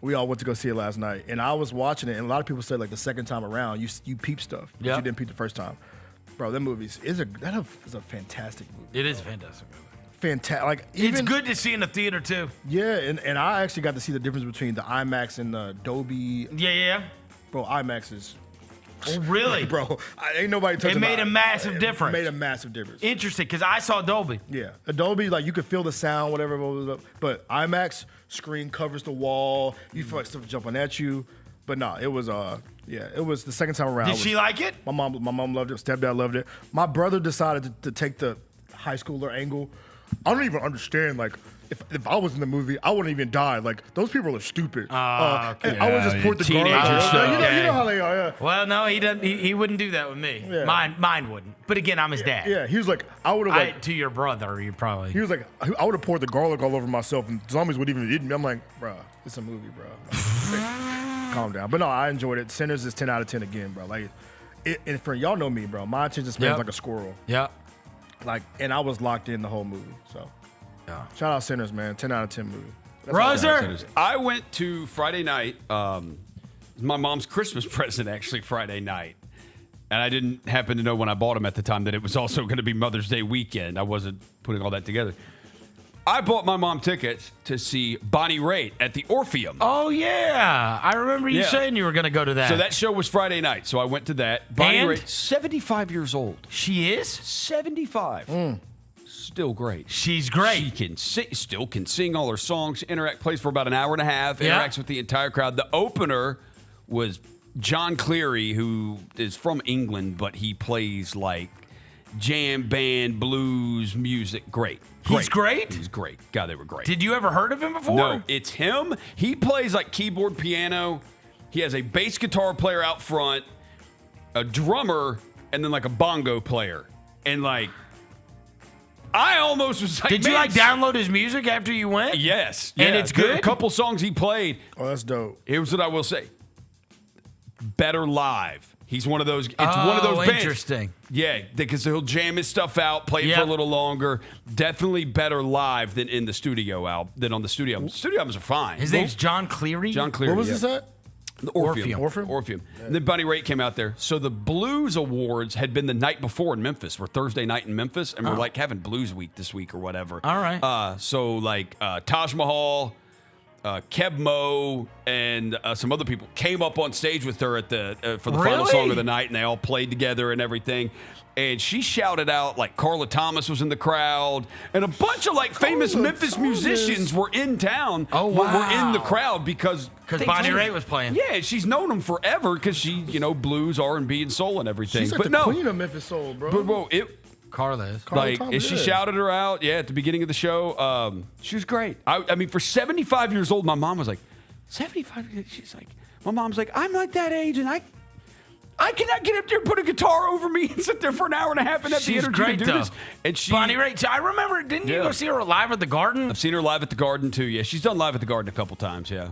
We all went to go see it last night, and I was watching it, and a lot of people said the second time around you peep stuff that you didn't peep the first time. Bro, that movie is a fantastic movie. It is a fantastic movie. Fantastic. It's good to see in the theater too. Yeah, and I actually got to see the difference between the IMAX and the Dolby. Yeah. Bro, IMAX is. Oh, really? Bro, ain't nobody touching it. Made a massive difference. It made a massive difference. Interesting, because I saw Dolby. Yeah, Dolby, you could feel the sound, whatever. But IMAX screen covers the wall. You feel like stuff jumping at you. But no, it was it was the second time around. Did she like it? My mom loved it. Stepdad loved it. My brother decided to take the high schooler angle. I don't even understand. If I was in the movie, I wouldn't even die. Those people are stupid. And I would just pour the teenager garlic. stuff. You know how they are. Yeah. Well, no, he doesn't. He wouldn't do that with me. Yeah. Mine wouldn't. But again, I'm his dad. Yeah, he was like, I would have to your brother, you probably. He was like, I would have poured the garlic all over myself, and zombies would even eat me. I'm like, bro, it's a movie, bro. Calm down. But no, I enjoyed it. Sinners is 10 out of 10 again, bro. And for y'all know me, bro. My attention span's like a squirrel. Yeah. And I was locked in the whole movie. So, shout out Sinners, man. 10 out of 10 movie. Roser. I went to Friday night. My mom's Christmas present, actually, Friday night. And I didn't happen to know when I bought them at the time that it was also going to be Mother's Day weekend. I wasn't putting all that together. I bought my mom tickets to see Bonnie Raitt at the Orpheum. Oh, yeah. I remember you saying you were going to go to that. So that show was Friday night, so I went to that. Bonnie Raitt, 75 years old. She is? 75. Still great. She's great. She can still can sing all her songs, plays for about an hour and a half, interacts with the entire crowd. The opener was John Cleary, who is from England, but he plays jam band, blues, music. Great. He's great? He's great. God, they were great. Did you ever heard of him before? No, it's him. He plays keyboard, piano. He has a bass guitar player out front, a drummer, and then a bongo player. And I almost was Did you download his music after you went? Yes. And it's good? A couple songs he played. Oh, that's dope. Here's what I will say. Better live. He's one of those. It's one of those bands. Interesting. Yeah, because he'll jam his stuff out, play it for a little longer. Definitely better live than in the studio than on the studio albums. Studio albums are fine. His name's John Cleary? John Cleary. What was this at? The Orpheum. Yeah. And then Bonnie Raitt came out there. So the Blues Awards had been the night before in Memphis. We're Thursday night in Memphis, and we're having Blues Week this week or whatever. All right. So Taj Mahal, Keb Mo, and some other people came up on stage with her for the final song of the night, and they all played together and everything. And she shouted out Carla Thomas was in the crowd, and a bunch of famous Memphis musicians were in town. Oh, wow. Were in the crowd because Bonnie Raitt was playing. Yeah, she's known them forever because she, blues, R&B, and soul and everything. She's the queen of Memphis soul, bro. But And she shouted her out, at the beginning of the show. She was great. I mean, for 75 years old, my mom was like, 75? She's like, my mom's like, I'm like that age, and I cannot get up there and put a guitar over me and sit there for an hour and a half and have the energy great, to do though. this. And she, Bonnie Raitt, I remember, didn't you go see her live at the Garden? I've seen her live at the Garden, too, yeah. She's done live at the Garden a couple times, yeah.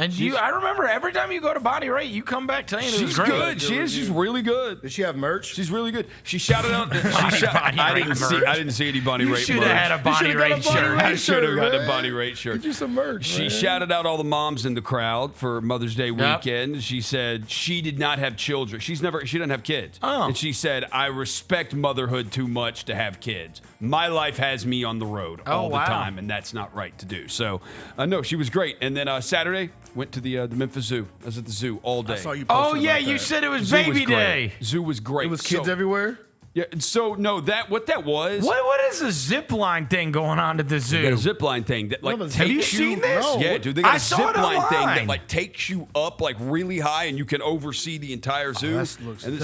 And I remember every time you go to Bonnie Raitt, you come back saying it was great. Good. She is. She's really good. Does she have merch? She's really good. She shouted out. I didn't see any Bonnie Raitt merch. You should have had a Bonnie Raitt shirt. I should have got a Bonnie Raitt shirt. Get you some merch. She shouted out all the moms in the crowd for Mother's Day weekend. She said she did not have children. She doesn't have kids. Oh. And she said, I respect motherhood too much to have kids. My life has me on the road all the time, and that's not right to do. So, no, she was great. And then Saturday, went to the Memphis Zoo. I was at the zoo all day. I saw you posting about you that. said it was Zoo baby was great. day. Zoo was great. It was kids everywhere? Yeah, so no, what that was. What is a zip line thing going on at the zoo? They got a zip line thing that like No, takes have you seen this? No. Yeah, dude, they got I a saw zip it line thing online. that like takes you up like really high, and you can oversee the entire zoo, and then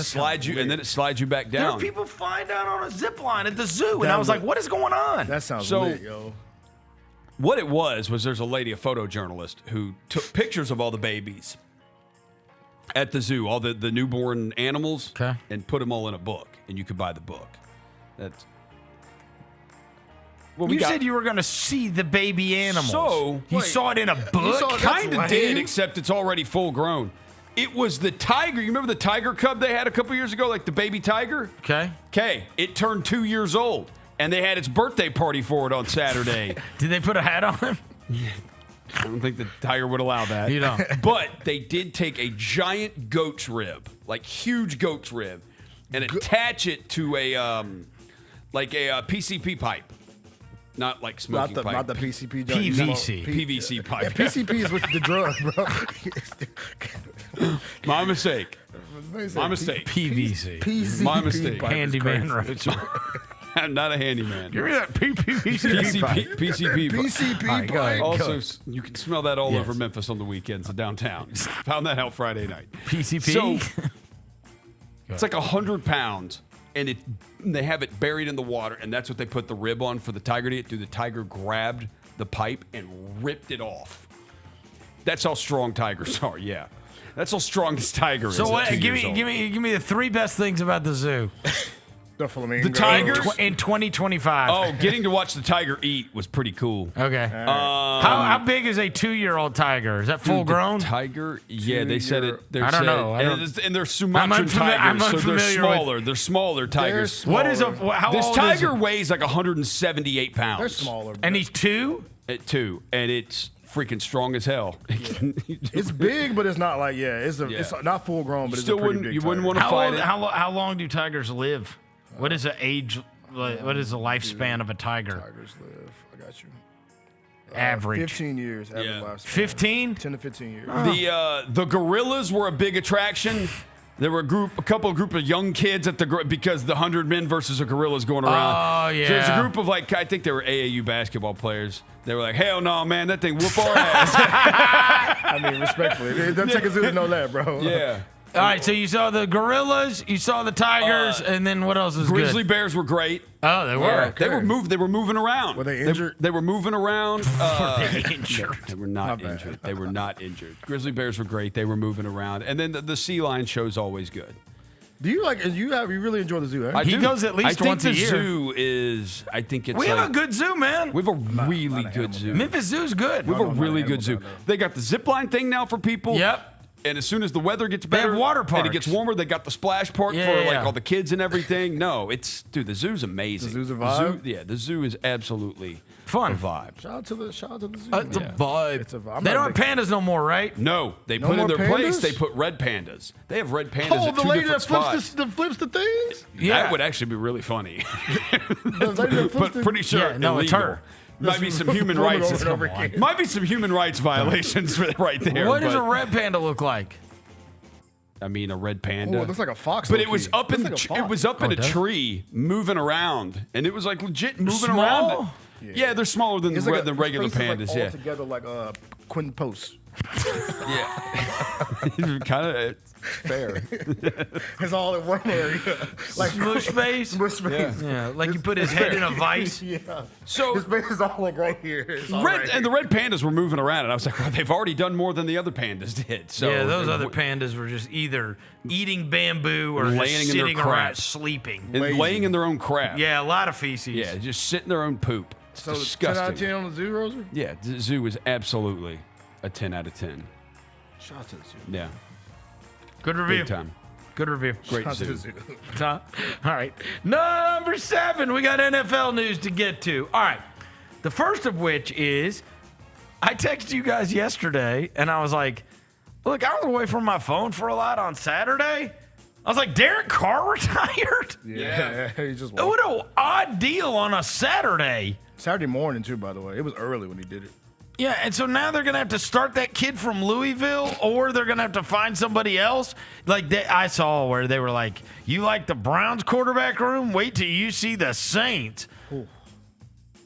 it slides you back There are down. people flying down on a zip line at the zoo, and I was like, what is going on? That sounds So- lit, yo. What it was there's a lady, a photojournalist, who took pictures of all the babies at the zoo, all the newborn animals, and put them all in a book, and you could buy the book. That's. Well, You said you were going to see the baby animals. So you saw it in a book? Kind of did, except it's already full grown. It was the tiger. You remember the tiger cub they had a couple years ago, like the baby tiger? Okay. It turned 2 years old, and they had its birthday party for it on Saturday. Did they put a hat on him? I don't think the tiger would allow that. You don't. But they did take a giant goat's rib, like huge goat's rib, and attach it to a PCP pipe. Not like smoking pipe. Not the PCP. PVC. PVC pipe. Yeah, PCP is with the drug, bro. My mistake. My mistake. PVC. My mistake. Handyman. I'm not a handyman. Give me that PVC pipe. PCP. PCP pipe. Also, you can smell that all over Memphis on the weekends and downtown. Found that out Friday night. PCP? So, it's like 100 pounds, and they have it buried in the water, and that's what they put the rib on for the tiger to eat. Dude, the tiger grabbed the pipe and ripped it off. That's how strong tigers are, yeah. That's how strong this tiger is. So what, at 2 give years old. me the three best things about the zoo. The flamingo. The tigers? In 2025. Oh, getting to watch the tiger eat was pretty cool. Okay. How big is a 2-year-old tiger? Is that full grown? Tiger? Yeah, they said it. I don't know. And they're Sumatran tigers, so they're smaller. They're smaller tigers. What is how this old tiger is it? weighs like 178 pounds. They're smaller. And he's 2? At 2, and it's freaking strong as hell. It's big, but it's not like it's not full grown, but Still it's a pretty big you wouldn't tiger. want to fight it. How long do tigers live? What is the age? What is the lifespan of a tiger? Tigers live. I got you. Average. 15 years. Average lifespan. 15? 10 to 15 years. The gorillas were a big attraction. There were a couple of young kids at because the 100 men versus a gorillas going around. Oh, yeah. So there's a group of I think they were AAU basketball players. They were like, hell no, man, that thing whoop our ass. I mean, respectfully. It doesn't take a zoo to know that, bro. Yeah. All right, so you saw the gorillas, you saw the tigers, and then what else is Grizzly good? bears were great. Oh, they were. Yeah, they were moving around. Were they injured? They were moving around. Were they injured? No, they were not injured. They were not injured. Grizzly bears were great. They were moving around. And then the sea lion show's always good. Do you you really enjoy the zoo? Eh? He goes at least once a year. I think the zoo is. I think it's. We have a good zoo, man. We have a really good zoo. Memphis Zoo's good. We have a really good zoo. They got the zip line thing now for people. Yep. And as soon as the weather gets better, have water and parks. it gets warmer, they got the splash park for all the kids and everything. No, the zoo's amazing. The zoo's a vibe? The zoo is absolutely fun. A vibe. Shout out to the zoo. It's a vibe. It's a vibe. They don't have pandas no more, right? No, they No put in more their place. pandas? They put red pandas. They have red pandas Oh, at the 2 lady different that spots. flips the things? That would actually be really funny. The lady that flips But the- pretty sure Yeah, no, it's illegal. her. Might be some human Film it rights. over and over again. Might be some human rights violations right there. What does but- a red panda look like? I mean, a red panda. Oh, it looks like a fox. But low it was key. up in Looks the like a it was fox. up in a it does? tree moving around, and it was like legit moving Small? around. Yeah, they're smaller than It's like than regular its face is pandas. like yeah, all together like Quentin Post. Yeah. Kind of fair. It's all in one area. Like Smush face? Smush face. Yeah, like you put his head in a vice. Yeah. So his face is all like right here. It's all right and the red pandas were moving around, and I was like, well, they've already done more than the other pandas did. So yeah, those other pandas were just either eating bamboo or Laying just in their sitting crap. around sleeping. And laying in their own crap. Yeah, a lot of feces. Yeah, just sitting their own poop. It's So 10 disgusting. out of 10 on the zoo, Roser? Yeah, the zoo is absolutely a 10 out of 10. Shout out to the zoo. Yeah. Good review. Big time. Good review. Great Shout out to zoo. the zoo. All right. Number 7, we got NFL news to get to. All right. The first of which is I texted you guys yesterday, and I was like, look, I was away from my phone for a lot on Saturday. I was like, Derek Carr retired? Yeah. He just What an odd deal on a Saturday. Saturday morning, too, by the way. It was early when he did it. Yeah, and so now they're going to have to start that kid from Louisville, or they're going to have to find somebody else. Like I saw where they were like, you like the Browns quarterback room? Wait till you see the Saints. Ooh.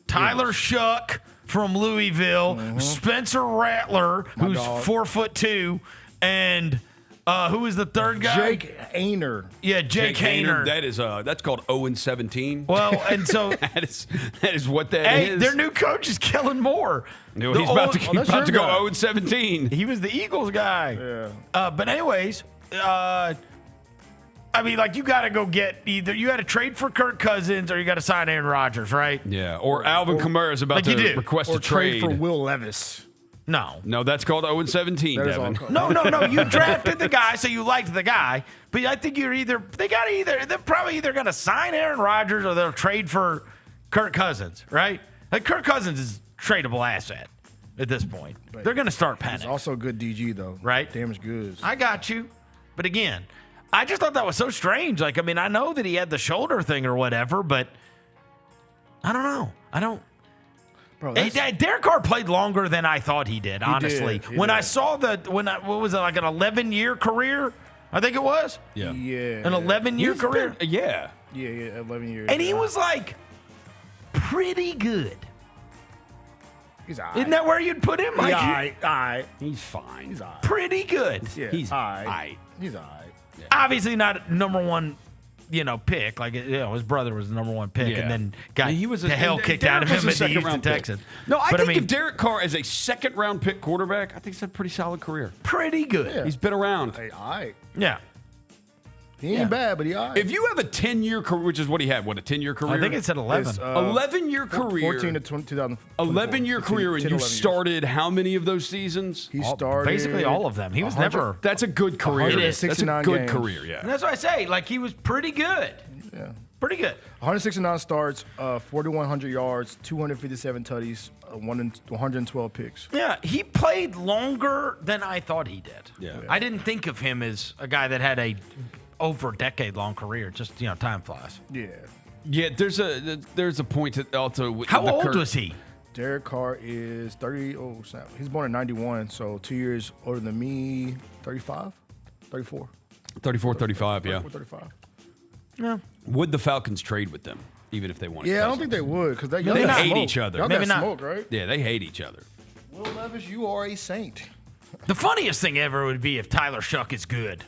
Tyler Shuck from Louisville, Spencer Rattler, who's dog. 4'2", and who is the third guy? Jake Ainer. Yeah, Jake Hainer. That is that's called 0-17. Well, and so that is what that hey, is. their new coach is Kellen Moore. No, The he's about to, old- he's about to go 0-17. He was the Eagles guy. Yeah. But anyways, I mean, like you got to go get either you got to trade for Kirk Cousins or you got to sign Aaron Rodgers, right? Yeah, or Alvin Kamara is about like you to do. request Or a trade. for Will Levis. No, that's called 0-17, That is all Devin. called- no. You drafted the guy, so you liked the guy. But I think they're probably either going to sign Aaron Rodgers or they'll trade for Kirk Cousins, right? Like Kirk Cousins is a tradable asset at this point. They're going to start He's panic. also a good DG, though. Right. Damaged goods. I got you. But again, I just thought that was so strange. Like, I mean, I know that he had the shoulder thing or whatever, but I don't know. Bro, Derek Carr played longer than I thought he did, honestly. He when did. I saw what was it, like an 11-year career? I think it was. Yeah. Yeah. An 11-year He's career. been- yeah. Yeah, 11 years. And he was like pretty good. He's all right. Isn't that where you'd put him? Like, all right. He's fine. He's all right. pretty good. Yeah, He's all right. aight. He's all right. Obviously not number one, pick. Like, his brother was the number one pick, Yeah. and then got He was the hell kicked out of Derek him was at a the Houston second-round pick. Texans. No, I But, think if Derek Carr is a second-round pick quarterback, I think it's a pretty solid career. pretty good. Yeah. He's been around. Hey, all right. Yeah. He ain't bad, but he all right. If you have a 10-year career, which is what he had, a 10-year career? I think it's at 11. It's, 11-year career. 14 to 2000. 11-year career, and you started how many of those seasons? He started basically all of them. He was 100 never. That's a good career. It is. That's a 169 good games. career, yeah. And that's what I say. Like, he was pretty good. Yeah. Pretty good. 169 starts, 4,100 yards, 257 tutties, 112 picks. Yeah, he played longer than I thought he did. Yeah. I didn't think of him as a guy that had a over decade-long career. Just, time flies. Yeah. Yeah, there's a point to also. With How the old was he? Derek Carr is 30. Oh, snap. He's born in 91, so 2 years older than me. 35? 34. 34, 35, yeah. 35. Yeah. Would the Falcons trade with them, even if they wanted? Yeah, I don't Cousins? think they would, because they They got hate smoke. each other. Y'all Maybe got not. smoke, right? Yeah, they hate each other. Will Levis, you are a saint. The funniest thing ever would be if Tyler Shuck is good.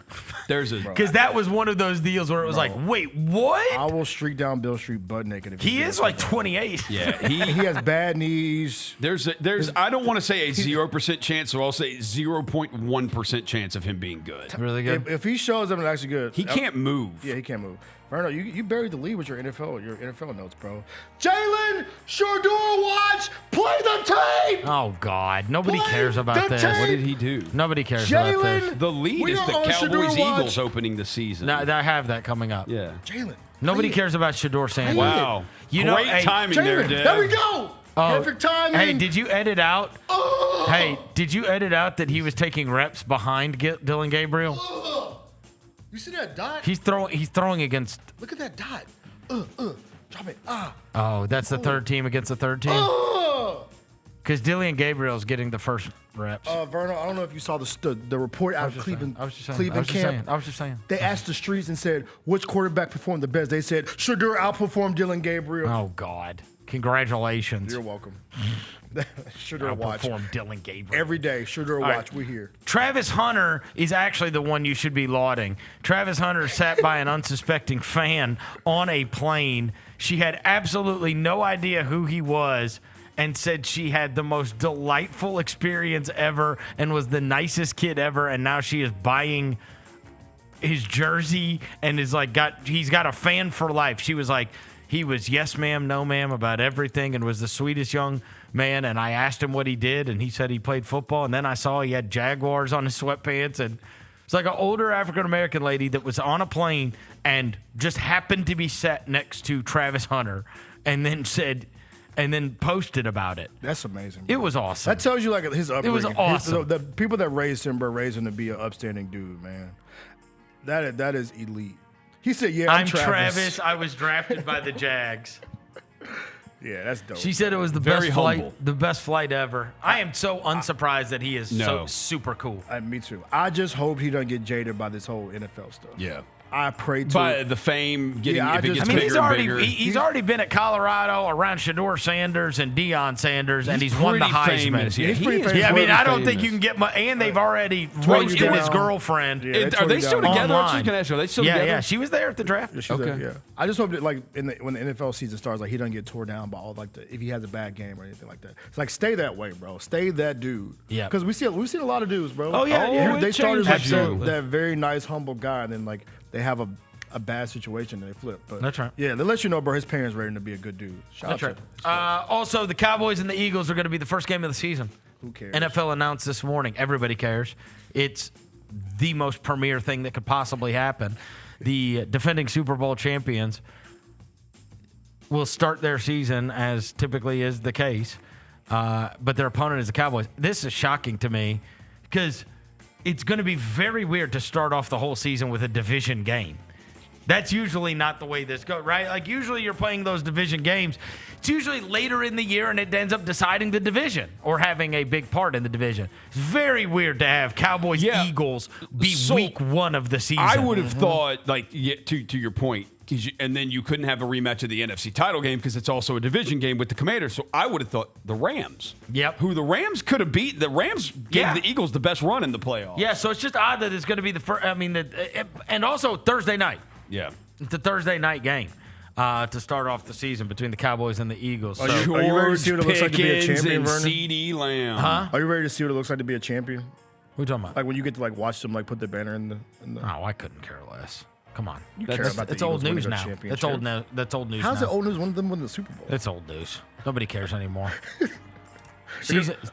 There's a Because that was one of those deals where it was like, wait, what? I will streak down Bill Street butt naked. If He does is like that. 28. yeah. He has bad knees. There's I don't want to say a 0% chance, so I'll say 0.1% chance of him being good. Really good. If he shows up and actually good, He can't move. Yeah, he can't move. Vernon, you buried the lead with your NFL notes, bro. Jalen Shador Watch, play the tape. Oh, God. Nobody Play cares about the this. tape. What did he do? Nobody cares about this. Jalen, The lead we is are the on Shador Cowboys Watch. Eagles opening the season. No, I have that coming up. Yeah. Jalen. Nobody play cares about Shador Sanders. Wow. You Great know, hey, timing there, Jalen, Dev. there we go. Perfect timing. Hey, did you edit out? Oh. Hey, did you edit out that he was taking reps behind Dylan Gabriel? You see that dot? He's throwing against. Look at that dot. Drop it. Oh, that's the third team against the third team. Because Dylan Gabriel's getting the first reps. Vernon, I don't know if you saw the report out of Cleveland. I was just saying. Cleveland camp. I was just saying. They asked the streets and said which quarterback performed the best. They said Shador outperformed Dylan Gabriel. Oh God. Congratulations. You're welcome. Shooter or watch. Outperform Dylan Gabriel. Every day, shooter or All right. watch, we're here. Travis Hunter is actually the one you should be lauding. Travis Hunter sat by an unsuspecting fan on a plane. She had absolutely no idea who he was and said she had the most delightful experience ever and was the nicest kid ever. And now she is buying his jersey and is like he's got a fan for life. She was like, he was yes ma'am, no ma'am about everything and was the sweetest young man. And I asked him what he did and he said he played football. And then I saw he had Jaguars on his sweatpants. And it's like an older African-American lady that was on a plane and just happened to be sat next to Travis Hunter and then posted about it. That's amazing. It was awesome. That tells you like his upbringing. It was awesome. The people that raised him were raised him to be an upstanding dude, man. That is elite. He said, "Yeah, I'm Travis. I was drafted by the Jags." Yeah, that's dope. She said it was the Very best flight ever. I am so unsurprised that he is so super cool. Me too. I just hope he doesn't get jaded by this whole NFL stuff. Yeah. I pray to By the fame getting if it gets bigger he's and already bigger. he's already been at Colorado around Shedeur Sanders and Deion Sanders, and he's won the pretty Heisman. famous. Yeah, He's he pretty is famous. I mean, I don't famous. think you can get much. And they've already Tore you roasted his down. girlfriend. Yeah, Are they still down. together? I was Online. just gonna ask you, are they still Yeah, together? yeah. She was there at the draft. Yeah, she's Okay. there, yeah. I just hope that like when the NFL season starts, like he doesn't get tore down by all like if he has a bad game or anything like that. It's like stay that way, bro. Stay that dude. Yeah. Because we've seen a lot of dudes, bro. Oh, yeah, yeah. They it started changes like you. that very nice, humble guy, and then like they have a bad situation and they flip. But That's right. Yeah, they let you know, bro. His parents raised him to be a good dude. Shout out That's to right. him. Also, the Cowboys and the Eagles are going to be the first game of the season. Who cares? NFL announced this morning. Everybody cares. It's the most premier thing that could possibly happen. The defending Super Bowl champions will start their season, as typically is the case, but their opponent is the Cowboys. This is shocking to me because it's going to be very weird to start off the whole season with a division game. That's usually not the way this goes, right? Like, usually you're playing those division games. It's usually later in the year, and it ends up deciding the division or having a big part in the division. It's very weird to have Cowboys Eagles be week one of the season. I would have thought, like, to your point, and then you couldn't have a rematch of the NFC title game because it's also a division game with the Commanders. So I would have thought the Rams. Yep. Who the Rams could have beat. The Rams gave the Eagles the best run in the playoffs. Yeah, so it's just odd that it's going to be the first. I mean, and also Thursday night. Yeah. It's a Thursday night game to start off the season between the Cowboys and the Eagles. So, Are you ready to see what it looks like to be a Pickens champion, and Vernon? CD Lamb. Huh? Are you ready to see what it looks like to be a champion? Who you talking about? Like when you get to like watch them like put the banner in the. Oh, I couldn't care less. Come on. care about the It's old Eagles winning news a now. championship. That's old news How's now. it old news? One of them won the Super Bowl. It's old news. Nobody cares anymore.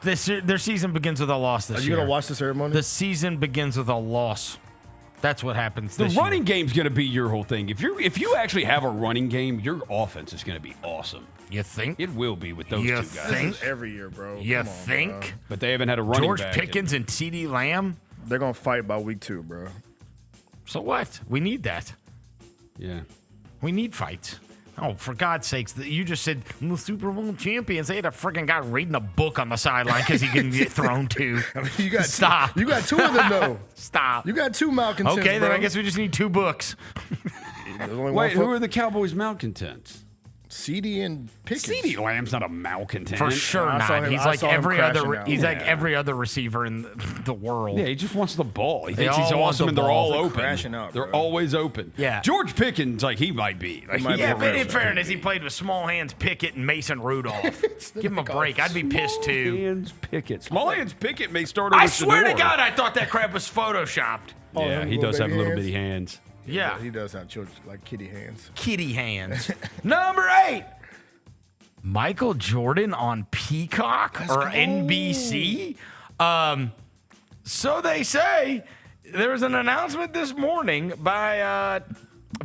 Their season begins with a loss this Are year. you gonna watch the ceremony? The season begins with a loss. That's what happens The this running year. game's going to be your whole thing. If you actually have a running game, your offense is going to be awesome. You think? It will be with those You two guys. think? This is every year, bro. You Come on, think? bro. But they haven't had a running George back. Pickens and CD Lamb? They're gonna fight by week 2, bro. So what? We need that. Yeah. We need fights. Oh, for God's sakes. You just said the Super Bowl champions. They had a freaking guy reading a book on the sideline because he couldn't get thrown to. I mean, you got Stop. You got 2 of them though. Stop. You got 2 malcontents. Okay, then bro. I guess we just need 2 books. There's only Wait, one who are the Cowboys malcontents? CD and Pickens. CD Lamb's not a malcontent. For sure I saw not. him- He's I like saw him every crashing other. out. He's like Yeah. every other receiver in the world. Yeah, he just wants the ball. He They thinks he's all want awesome, the and they're ball. all They're open. crashing out, They're bro. always open. Yeah. George Pickens, like he might be. Like, might be Yeah, a but in real- fairness, he played with Small Hands Pickett and Mason Rudolph. Give him a break. I'd be pissed too. Hands Pickett. Small hands Pickett may start over I swear to Shedeur. God, I thought that crap was photoshopped. Yeah, he does have little bitty hands. Yeah. He does have children like kitty hands. Kitty hands. Number 8. Michael Jordan on Peacock or NBC. So they say. There was an announcement this morning by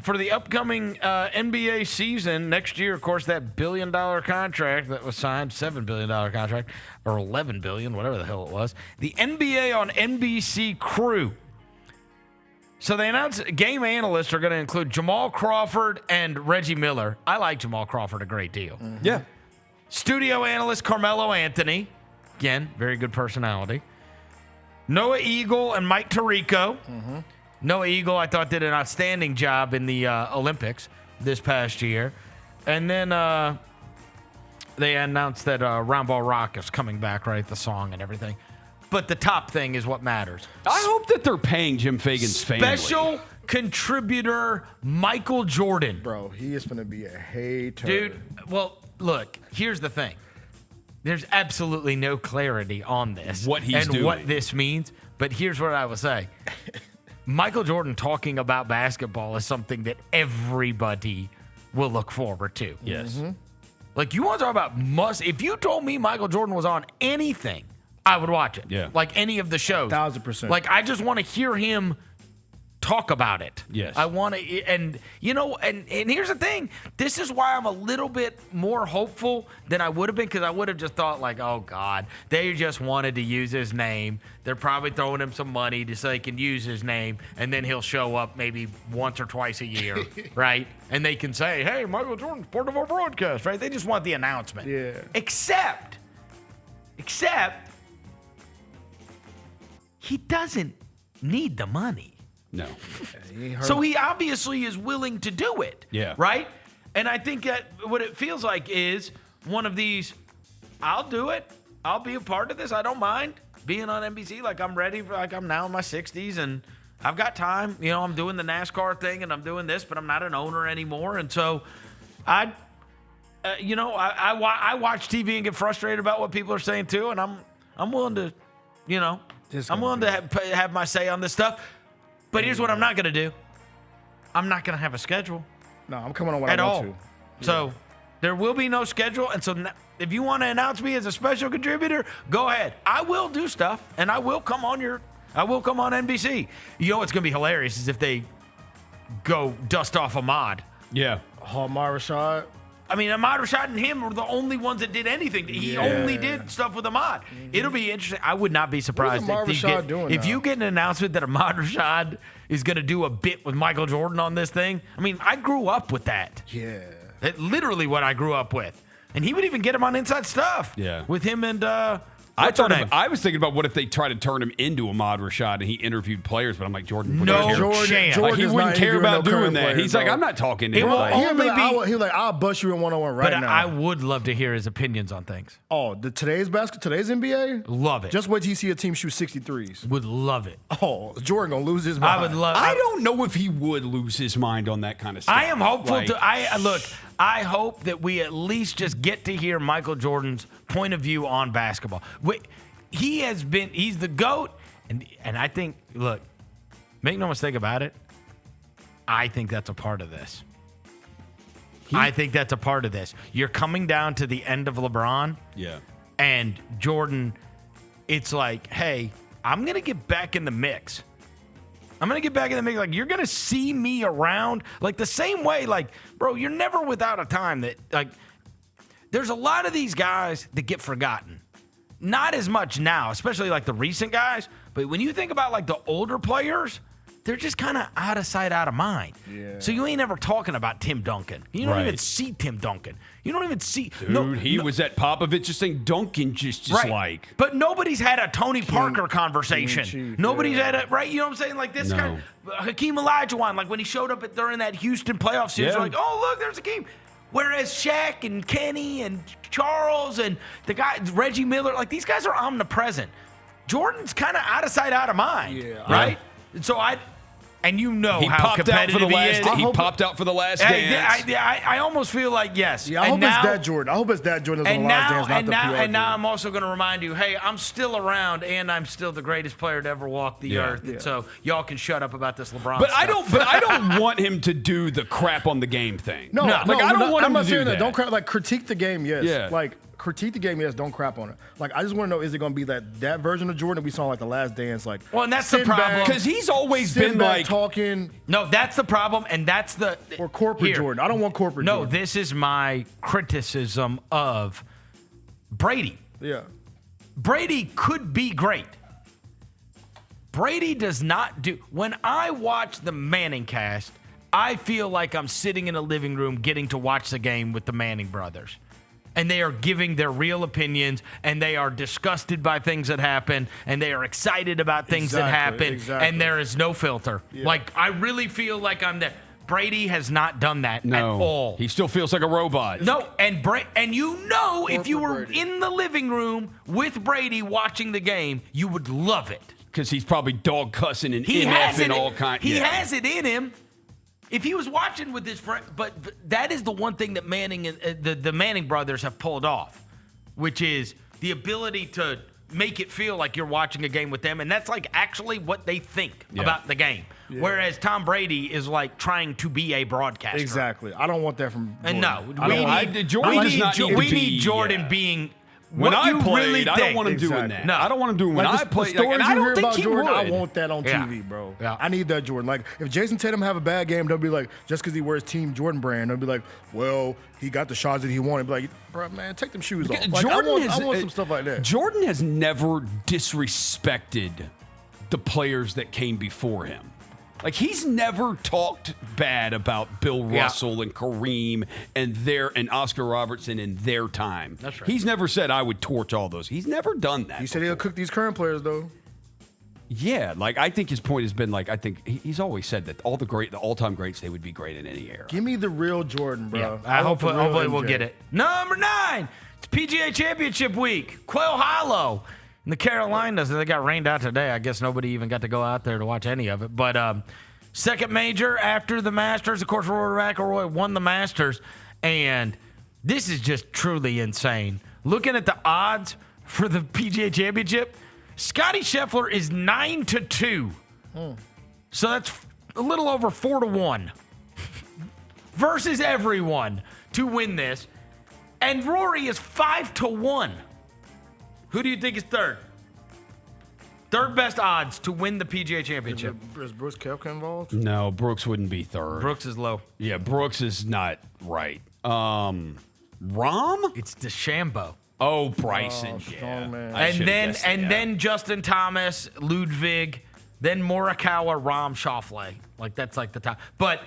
for the upcoming NBA season next year. Of course, that $1 billion contract that was signed, $7 billion contract, or $11 billion, whatever the hell it was. The NBA on NBC crew. So they announced game analysts are going to include Jamal Crawford and Reggie Miller. I like Jamal Crawford a great deal. Yeah. Studio analyst Carmelo Anthony. Again, very good personality. Noah Eagle and Mike Tirico. Noah Eagle, I thought, did an outstanding job in the Olympics this past year. And then they announced that Round Ball Rock is coming back, right? The song and everything. But the top thing is what matters. I hope that they're paying Jim Fagan's family. Special contributor Michael Jordan. Bro, he is going to be a hater. Dude, well, look, here's the thing. There's absolutely no clarity on this. What he's doing. What this means. But here's what I will say. Michael Jordan talking about basketball is something that everybody will look forward to. Yes. Like, you want to talk about if you told me Michael Jordan was on anything, I would watch it. Yeah. Like any of the shows. 1,000%. Like, I just want to hear him talk about it. Yes. I want to, and here's the thing. This is why I'm a little bit more hopeful than I would have been, because I would have just thought, like, oh, God, they just wanted to use his name. They're probably throwing him some money so they can use his name, and then he'll show up maybe once or twice a year, right? And they can say, hey, Michael Jordan's part of our broadcast, right? They just want the announcement. Yeah. Except, he doesn't need the money. No. So he obviously is willing to do it. Yeah. Right? And I think that what it feels like is one of these, I'll do it. I'll be a part of this. I don't mind being on NBC. Like, I'm ready. Like, I'm now in my 60s and I've got time. You know, I'm doing the NASCAR thing and I'm doing this, but I'm not an owner anymore. And so I watch TV and get frustrated about what people are saying too. And I'm willing to, I'm willing to have my say on this stuff. But here's what I'm not going to do. I'm not going to have a schedule. No, I'm coming on what at I all. want to. So there will be no schedule. And so if you want to announce me as a special contributor, go ahead. I will do stuff, and I will come on NBC. You know what's going to be hilarious is if they go dust off Ahmad. Yeah. Ahmad Rashad. I mean, Ahmad Rashad and him were the only ones that did anything. He only did stuff with Ahmad. It'll be interesting. I would not be surprised if you get an announcement that Ahmad Rashad is going to do a bit with Michael Jordan on this thing. I mean, I grew up with that. Yeah. Literally what I grew up with. And he would even get him on Inside Stuff. Yeah. With him and I was thinking about what if they tried to turn him into Ahmad Rashad and he interviewed players, but I'm like, Jordan wouldn't care. Like, he wouldn't care about doing that. He's like, I'm not talking to him. He'll like, I'll bust you in one-on-one right now. But I would love to hear his opinions on things. Oh, today's NBA? Love it. Just wait till you see a team shoot 63s. Would love it. Oh, Jordan gonna lose his mind. I don't know if he would lose his mind on that kind of stuff. I am hopeful I hope that we at least just get to hear Michael Jordan's point of view on basketball. He's the GOAT, and I think, look, make no mistake about it, I think that's a part of this. I think that's a part of this. You're coming down to the end of LeBron. Yeah. And Jordan, it's like, hey, I'm going to get back in the mix. Like, you're going to see me around. Like, the same way, like, bro, you're never without a time that, like, there's a lot of these guys that get forgotten. Not as much now, especially, like, the recent guys. But when you think about, like, the older players, they're just kind of out of sight, out of mind. Yeah. So you ain't ever talking about Tim Duncan. You don't even see Tim Duncan. You don't even see. Dude, he was at Popovich just saying Duncan just right. like. But nobody's had a Tony Parker conversation. Nobody's had a, right? You know what I'm saying? Like this guy, Hakeem Olajuwon, like when he showed up during that Houston playoff series, like, oh, look, there's Hakeem. Whereas Shaq and Kenny and Charles and the guy, Reggie Miller, like these guys are omnipresent. Jordan's kind of out of sight, out of mind. Right? So and you know he how popped competitive out for the he is. He popped out for the last dance. I almost feel like, yes. Yeah, I hope it's that Jordan. I hope it's that Jordan that's on the last dance, not the PR And now I'm also going to remind you, hey, I'm still around and I'm still the greatest player to ever walk the earth. And so y'all can shut up about this LeBron But stuff. I don't want him to do the crap on the game thing. No, I don't want him to do that. Don't crap. Like, critique the game, yes. Yeah. Like, critique the game, yes. Don't crap on it. Like, I just want to know, is it going to be that version of Jordan we saw like the last dance? Like, well, and that's the problem because he's always been like talking. No, that's the problem, and that's the or corporate Jordan. I don't want corporate. No, Jordan. this is my criticism of Brady. Yeah, Brady could be great. Brady does not do. When I watch the Manning cast, I feel like I'm sitting in a living room getting to watch the game with the Manning brothers. And they are giving their real opinions, and they are disgusted by things that happen, and they are excited about things that happen, and there is no filter. Yeah. Like, I really feel like I'm there. Brady has not done that No. at all. He still feels like a robot. No, and if you were in the living room with Brady watching the game, you would love it. Because he's probably dog cussing and He has MF it. and all kinds. He has it in him. If he was watching with his friend, but that is the one thing that Manning and the Manning brothers have pulled off, which is the ability to make it feel like you're watching a game with them, and that's like actually what they think about the game. Yeah. Whereas Tom Brady is like trying to be a broadcaster. Exactly. I don't want that from Jordan. And we need Jordan being. When what I you played, really I don't want him think. doing that. No, I don't want him doing when I played. The stories and I you don't hear think about he Jordan, would. I want that on TV, bro. Yeah. I need that Jordan. Like, if Jason Tatum have a bad game, they'll be like, just because he wears Team Jordan brand, they'll be like, well, he got the shots that he wanted. Be like, bro, man, take them shoes off. Like, I want some stuff like that. Jordan has never disrespected the players that came before him. Like, he's never talked bad about Bill Russell and Kareem and Oscar Robertson in their time. That's right. He's never said I would torch all those. He's never done that. He said he'll cook these current players, though. Yeah, like, I think his point has been, like, I think he's always said that all the all-time greats, they would be great in any era. Give me the real Jordan, bro. Yeah, hopefully we'll get it. Number 9, it's PGA Championship week. Quail Hollow in the Carolinas. They got rained out today. I guess nobody even got to go out there to watch any of it. But second major after the Masters. Of course, Rory McIlroy won the Masters. And this is just truly insane. Looking at the odds for the PGA Championship, Scottie Scheffler is 9-2. So that's a little over 4-1 versus everyone to win this. And Rory is 5-1. Who do you think is third? Third best odds to win the PGA Championship. Is Brooks Koepka involved? No, Brooks wouldn't be third. Brooks is low. Yeah, Brooks is not right. Rahm? It's DeChambeau. Oh, Bryson. Then Justin Thomas, Ludwig, then Morikawa, Rahm, Schauffele. Like, that's like the top. But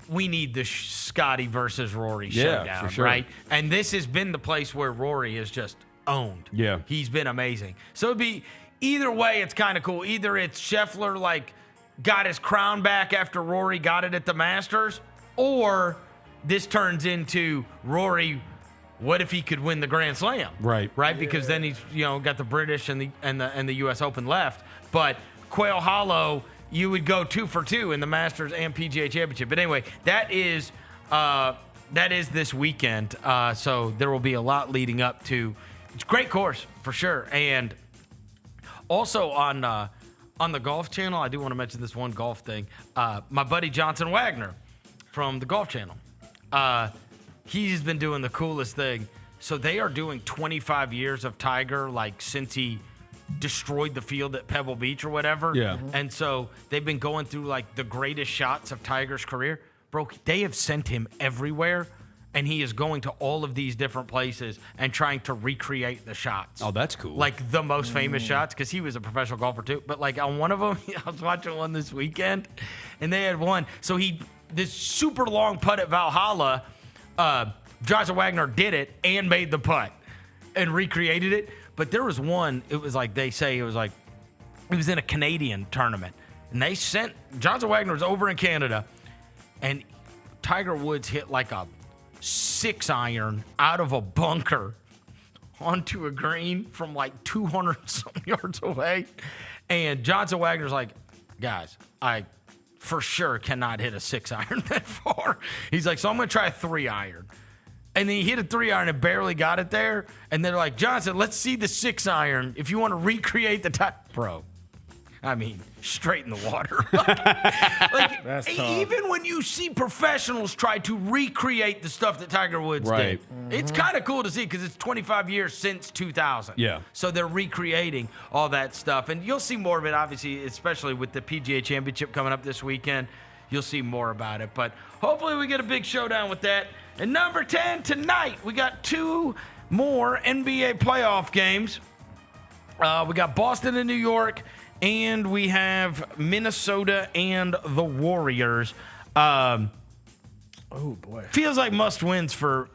we need the Scotty versus Rory showdown, for sure. right? And this has been the place where Rory is just owned. Yeah. He's been amazing. So it'd be either way, it's kind of cool. Either it's Scheffler like got his crown back after Rory got it at the Masters, or this turns into Rory, what if he could win the Grand Slam? Right. Right? Because then he's, got the British and the US Open left. But Quail Hollow, you would go 2 for 2 in the Masters and PGA Championship. But anyway, that is this weekend. So there will be a lot leading up to. It's a great course for sure. And also on the Golf Channel, I do want to mention this one golf thing. My buddy Johnson Wagner from the Golf Channel, he's been doing the coolest thing. So they are doing 25 years of Tiger, like since he destroyed the field at Pebble Beach or whatever. Yeah. And so they've been going through like the greatest shots of Tiger's career. Bro, they have sent him everywhere. And he is going to all of these different places and trying to recreate the shots. Oh, that's cool. Like the most famous shots, because he was a professional golfer too. But like on one of them, I was watching one this weekend, and they had one. So this super long putt at Valhalla, Johnson Wagner did it and made the putt and recreated it. But there was one, it was like they say, it was in a Canadian tournament. And they sent, Johnson Wagner was over in Canada, and Tiger Woods hit like a 6-iron out of a bunker onto a green from like 200 some yards away. And Johnson Wagner's like, guys, I for sure cannot hit a 6-iron that far. He's like, so I'm going to try a 3-iron. And then he hit a 3-iron and barely got it there. And they're like, Johnson, let's see the 6-iron if you want to recreate the top. Bro, I mean, straight in the water. like That's tough. Even when you see professionals try to recreate the stuff that Tiger Woods did, it's kind of cool to see because it's 25 years since 2000. Yeah. So they're recreating all that stuff. And you'll see more of it, obviously, especially with the PGA Championship coming up this weekend. You'll see more about it. But hopefully we get a big showdown with that. And number 10, tonight, we got 2 more NBA playoff games. We got Boston and New York. And we have Minnesota and the Warriors. Oh, boy. Feels like must-wins for,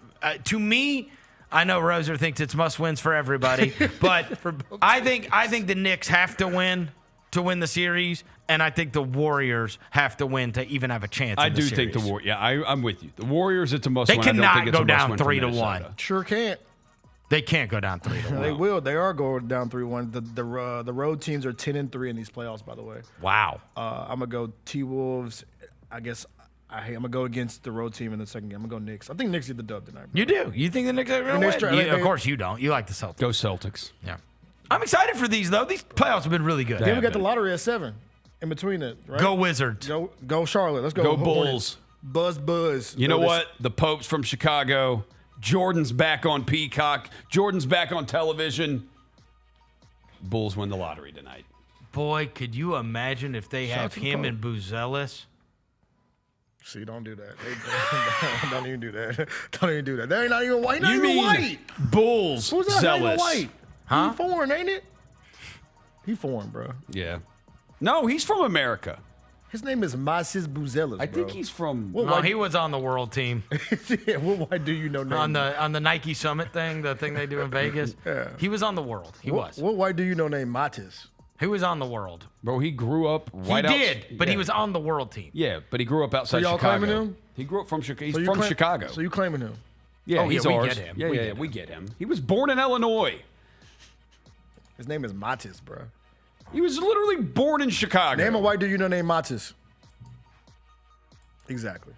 to me, I know Roser thinks it's must-wins for everybody, but I think the Knicks have to win. to win the series, and I think the Warriors have to win to even have a chance. I in the do series. think the Warriors. Yeah, I'm with you. The Warriors, it's a must They win. I don't cannot think it's go a down must win for 3-1. Minnesota. Sure can't. They can't go down 3-1. They will. They are going down 3-1. The road teams are 10-3 in these playoffs, by the way. Wow. I'm gonna go T-Wolves. I guess I'm gonna go against the road team in the second game. I'm gonna go Knicks. I think Knicks get the dub tonight. Bro. You do? You think the Knicks are going to win? Of course you don't. You like the Celtics. Go Celtics. Yeah. I'm excited for these, though. These playoffs have been really good. Then we got the lottery at 7 in between it, right? Go Wizards. Go Charlotte. Let's go. Go Hornets. Bulls. Buzz. You know what? The Pope's from Chicago. Jordan's back on Peacock. Jordan's back on television. Bulls win the lottery tonight. Boy, could you imagine if they have him and Buzelis? See, don't do that. Don't even do that. Don't even do that. They're not even white. Not You even mean white. Bulls Who's that? Not even zealous? white. Huh? He foreign, ain't it? He foreign, bro. Yeah. No, he's from America. His name is Masis Buzelis. I think he's from. No, he was on the world team. Yeah, what white do you know? on the Nike Summit thing, the thing they do in Vegas. Yeah. He was on the world. He was. What white do you know named Matis? Who was on the world? Bro, he grew up right He did, but he was on the world team. Yeah, but he grew up outside So y'all Chicago. claiming him? He grew up from Chicago. He's So you from claim- Chicago. So you claiming him? Yeah, Oh, yeah, he's we ours. get him. Yeah, We yeah, get we get him. He was born in Illinois. His name is Matis, bro. He was literally born in Chicago. Name a white dude you know named Matis. Exactly.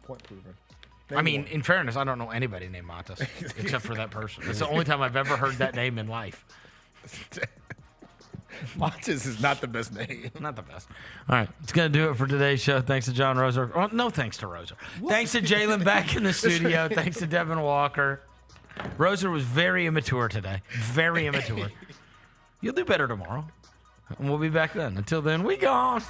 Point proven. I mean, in fairness, I don't know anybody named Matas except for that person. It's the only time I've ever heard that name in life. Matis is not the best name. Not the best. All right, it's going to do it for today's show. Thanks to John Roser. Well, no thanks to Roser. Thanks to Jalen back in the studio. Thanks to Devin Walker. Roser was very immature today. Very immature. You'll do better tomorrow. And we'll be back then. Until then, we gone.